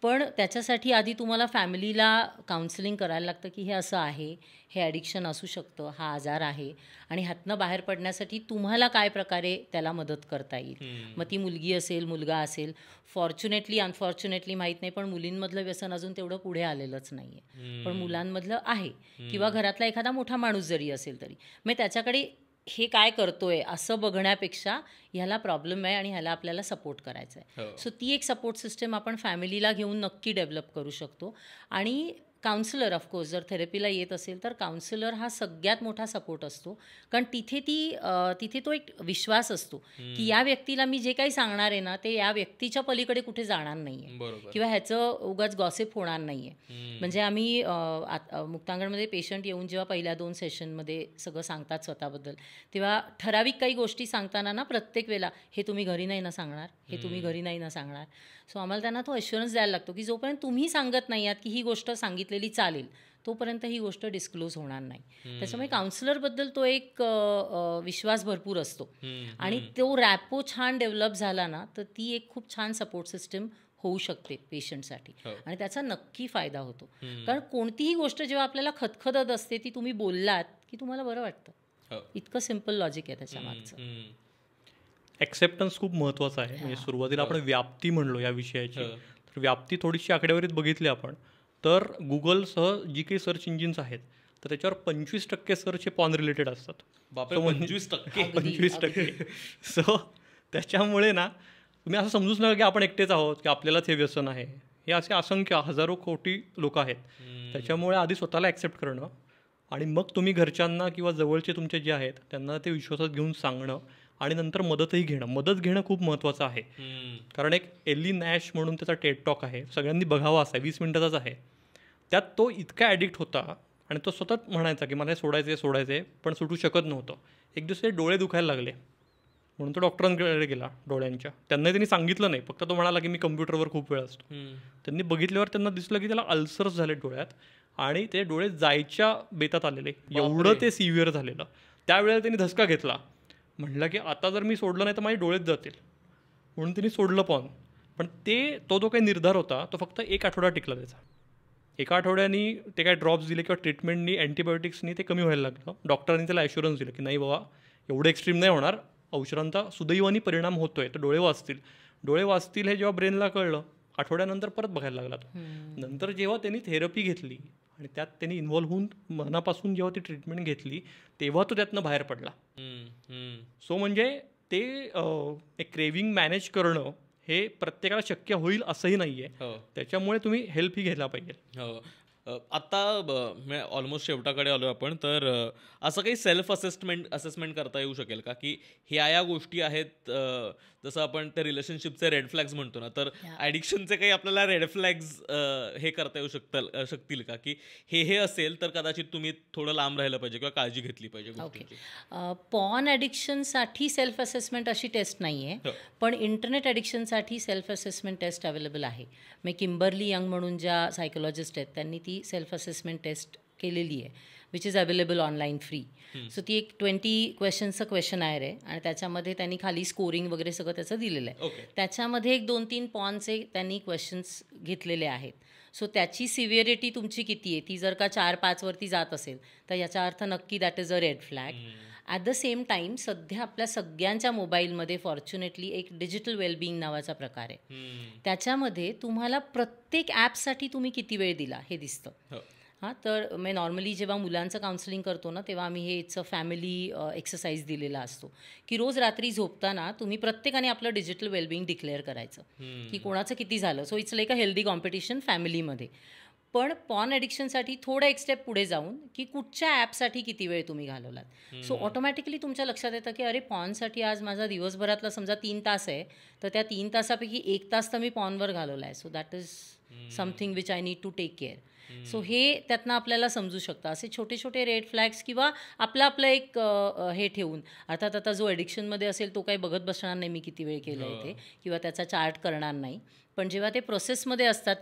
पण त्याच्यासाठी आधी तुम्हाला फॅमिलीला काउन्सिलिंग करायला लागतं की हे असं आहे, हे ॲडिक्शन असू शकतं, हा आजार आहे, आणि ह्यातनं बाहेर पडण्यासाठी तुम्हाला काय प्रकारे त्याला मदत करता येईल. मग ती मुलगी असेल, मुलगा असेल, फॉर्च्युनेटली अनफॉर्च्युनेटली माहीत नाही, पण मुलींमधलं व्यसन अजून तेवढं पुढे आलेलंच नाही आहे, पण मुलांमधलं आहे, किंवा घरातला एखादा मोठा माणूस जरी असेल तरी. मग त्याच्याकडे हे काय करतोय असं बघण्यापेक्षा ह्याला प्रॉब्लेम आहे आणि ह्याला आपल्याला सपोर्ट करायचा आहे. सो ती एक सपोर्ट सिस्टम आपण फॅमिलीला घेऊन नक्की डेव्हलप करू शकतो. आणि काउन्सिलर ऑफकोर्स जर थेरपीला येत असेल तर काउन्सिलर हा सगळ्यात मोठा सपोर्ट असतो. कारण तिथे तो एक विश्वास असतो की या व्यक्तीला मी जे काही सांगणार आहे ना ते या व्यक्तीच्या पलीकडे कुठे जाणार नाही आहे किंवा ह्याचं उगाच गॉसिप होणार नाही आहे. म्हणजे आम्ही मुक्तांगणमध्ये पेशंट येऊन जेव्हा पहिल्या 2 सेशनमध्ये सगळं सांगतात स्वतःबद्दल, तेव्हा ठराविक काही गोष्टी सांगताना ना प्रत्येक वेळेला हे तुम्ही घरी नाही ना सांगणार, हे तुम्ही घरी नाही ना सांगणार. सो आम्हाला त्यांना तो अश्युरन्स द्यायला लागतो की जोपर्यंत तुम्ही सांगत नाही आहात की ही गोष्ट सांगितलेली चालेल तोपर्यंत ही गोष्ट डिस्क्लोज होणार नाही. त्याच्यामुळे काउन्सिलरबद्दल तो एक विश्वास भरपूर असतो. आणि तो रॅपो छान डेव्हलप झाला ना तर ती एक खूप छान सपोर्ट सिस्टम होऊ शकते पेशंटसाठी. आणि त्याचा नक्की फायदा होतो. कारण कोणतीही गोष्ट जेव्हा आपल्याला खदखदत असते ती तुम्ही बोललात की तुम्हाला बरं वाटतं. इतकं सिम्पल लॉजिक आहे त्याच्या मागचं. ॲक्सेप्टन्स खूप महत्त्वाचं आहे. म्हणजे सुरुवातीला आपण व्याप्ती म्हणलो या विषयाची, तर व्याप्ती थोडीशी आकडेवारीत बघितली आपण तर गुगलसह जी काही सर्च इंजिन्स आहेत तर त्याच्यावर 25% सर्च हे पॉन रिलेटेड असतात. 25%. सो त्याच्यामुळे ना तुम्ही असं समजूच नका की आपण एकटेच आहोत की आपल्यालाच हे व्यसन आहे. हे असे असंख्य हजारो कोटी लोक आहेत. त्याच्यामुळे आधी स्वतःला ॲक्सेप्ट करणं आणि मग तुम्ही घरच्यांना किंवा जवळचे तुमचे जे आहेत त्यांना ते विश्वासात घेऊन सांगणं आणि नंतर मदतही घेणं. मदत घेणं खूप महत्त्वाचं आहे. कारण एक एली नॅश म्हणून त्याचा टेड टॉक आहे, सगळ्यांनी बघावा असा 20 मिनिटाचाच आहे. त्यात तो इतका ॲडिक्ट होता आणि तो सतत म्हणायचा की मला हे सोडायचं आहे पण सुटू शकत नव्हतं. एक दिवस ते डोळे दुखायला लागले म्हणून तो डॉक्टरांकडे गेला डोळ्यांच्या. त्यांनाही त्यांनी सांगितलं नाही, फक्त तो म्हणाला की मी कम्प्युटरवर खूप वेळ असतो. त्यांनी बघितल्यावर त्यांना दिसलं की त्याला अल्सर्स झाले डोळ्यात आणि ते डोळे जायच्या बेतात आलेले, एवढं ते सिव्हिअर झालेलं. त्यावेळेला त्यांनी धसका घेतला, म्हटलं की आता जर मी सोडलं नाही तर माझे डोळेच जातील, म्हणून त्यांनी सोडलं पण तो जो काही निर्धार होता तो फक्त 1 आठवडा टिकला त्याचा. 1 आठवड्यानी ते काय ड्रॉप्स दिले किंवा ट्रीटमेंटनी अँटीबायोटिक्सनी ते कमी व्हायला लागलं. डॉक्टरांनी त्याला ॲश्युरन्स दिलं की नाही बाबा एवढं एक्स्ट्रीम नाही होणार, औषधांचा सुदैवानी परिणाम होतोय तर डोळे वाचतील हे जेव्हा ब्रेनला कळलं आठवड्यानंतर परत बघायला लागला तो. नंतर जेव्हा त्यांनी थेरपी घेतली आणि त्यात त्यांनी इन्व्हॉल्व्ह होऊन मनापासून जेव्हा ती ट्रीटमेंट घेतली तेव्हा तो त्यातनं बाहेर पडला. सो म्हणजे ते एक क्रेविंग मॅनेज करणं हे प्रत्येकाला शक्य होईल असंही नाही आहे. त्याच्यामुळे तुम्ही हेल्प ही घ्यायला पाहिजे. आत्ता ऑलमोस्ट शेवटाकडे आलो आपण, तर असं काही सेल्फ असेसमेंट करता येऊ शकेल का की ह्या गोष्टी आहेत, जसं आपण त्या रिलेशनशिपचे रेड फ्लॅग्स म्हणतो ना, तर ॲडिक्शनचे काही आपल्याला रेड फ्लॅग्स हे करता येऊ शकतील का की हे असेल तर कदाचित तुम्ही थोडं लांब राहिलं पाहिजे किंवा काळजी घेतली पाहिजे गोष्टींची. पॉर्न ॲडिक्शनसाठी सेल्फ असेसमेंट अशी टेस्ट नाही आहे, पण इंटरनेट ॲडिक्शनसाठी सेल्फ असेसमेंट टेस्ट अवेलेबल आहे. मी किंबर्ली यंग म्हणून ज्या सायकोलॉजिस्ट आहेत त्यांनी ती सेल्फ असेसमेंट टेस्ट केलेली आहे, which is available online free. So ती एक 20 क्वेश्चनचं क्वेश्चनायर आहे आणि त्याच्यामध्ये त्यांनी खाली स्कोरिंग वगैरे सगळं त्याचं दिलेलं आहे. त्याच्यामध्ये एक 2-3 पॉनचे त्यांनी क्वेश्चन्स घेतलेले आहेत. सो त्याची सिव्हिअरिटी तुमची किती आहे, ती जर का 4-5 वरती जात असेल तर याचा अर्थ नक्की that is a red flag. At the same time सध्या आपल्या सगळ्यांच्या मोबाईलमध्ये फॉर्च्युनेटली एक डिजिटल वेलबिंग नावाचा प्रकार आहे. त्याच्यामध्ये तुम्हाला प्रत्येक ॲपसाठी तुम्ही किती वेळ दिला हे दिसतं. हां, तर मी नॉर्मली जेव्हा मुलांचं काउन्सिलिंग करतो ना तेव्हा आम्ही हे इट्स अ फॅमिली एक्सरसाइज दिलेला असतो की रोज रात्री झोपताना तुम्ही प्रत्येकाने आपलं डिजिटल वेलबिंग डिक्लेअर करायचं की कोणाचं किती झालं. So it's like a healthy competition फॅमिलीमध्ये. पण पॉर्न ॲडिक्शनसाठी थोडं एक स्टेप पुढे जाऊन की कुठच्या ॲपसाठी किती वेळ तुम्ही घालवलात. सो ऑटोमॅटिकली तुमच्या लक्षात येतं की अरे पॉर्नसाठी आज माझा दिवसभरातला समजा 3 तास आहे तर त्या 3 तासापैकी 1 तास तर मी पॉर्नवर घालवला आहे. So that is something which I need to take care. So हे त्यातनं आपल्याला समजू शकतं. असे छोटे छोटे रेड फ्लॅग्स किंवा आपलं एक हे ठेवून, अर्थात आता जो ॲडिक्शनमध्ये असेल तो काही बघत बसणार नाही मी किती वेळ केलं आहे ते किंवा त्याचा चार्ट करणार नाही. पण जेव्हा ते प्रोसेसमध्ये असतात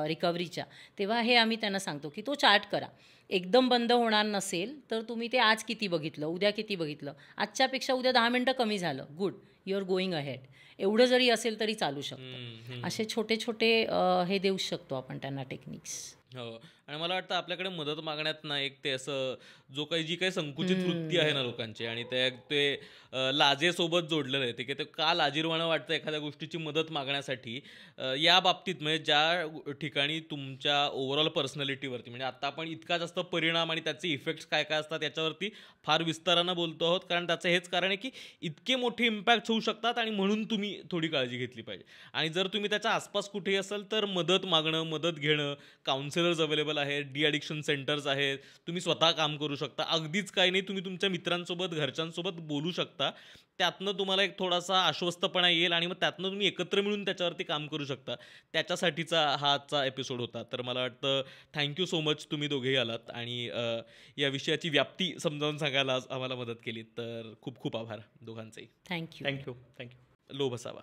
रिकव्हरीच्या तेव्हा हे आम्ही त्यांना सांगतो की तो चार्ट करा. एकदम बंद होणार नसेल तर तुम्ही ते आज किती बघितलं, उद्या किती बघितलं, आजच्यापेक्षा उद्या 10 मिनटं कमी झालं, good, you are going ahead, एवढं जरी असेल तरी चालू शकतं. असे छोटे छोटे हे देऊ शकतो आपण त्यांना टेक्निक्स. हो, आणि मला वाटतं आपल्याकडे मदत मागण्यात ना एक ते असं जी काही संकुचित वृत्ती आहे ना लोकांची, आणि ते लाजेसोबत जोडलेलं आहे ते ते का लाजीरवाणं वाटतं एखाद्या गोष्टीची मदत मागण्यासाठी. या बाबतीत म्हणजे ज्या ठिकाणी तुमच्या ओव्हरऑल पर्सनॅलिटीवरती, म्हणजे आता आपण इतका जास्त परिणाम आणि त्याचे इफेक्ट्स काय काय असतात याच्यावरती फार विस्तारानं बोलतो आहोत, कारण त्याचं हेच कारण आहे की इतके मोठे इम्पॅक्ट होऊ शकतात आणि म्हणून तुम्ही थोडी काळजी घेतली पाहिजे. आणि जर तुम्ही त्याच्या आसपास कुठेही असाल तर मदत मागणं, मदत घेणं, काउन्सिलर्स अवेलेबल आहेत, डी ॲडिक्शन सेंटर्स आहेत, तुम्ही स्वतः काम करू शकता. अगदीच काही नाही, तुम्ही तुमच्या मित्रांसोबत, घरच्यांसोबत बोलू शकता. त्यातनं तुम्हाला एक थोडासा आश्वस्तपणा येईल आणि मग त्यातनं तुम्ही एकत्र मिळून त्याच्यावरती काम करू शकता. त्याच्यासाठीचा हा आजचा एपिसोड होता. तर मला वाटतं थँक्यू सो मच, तुम्ही दोघेही आलात आणि या विषयाची व्याप्ती समजावून सांगायला आम्हाला मदत केली. तर खूप खूप आभार दोघांचेही. थँक्यू. थँक्यू. लोभ असावा.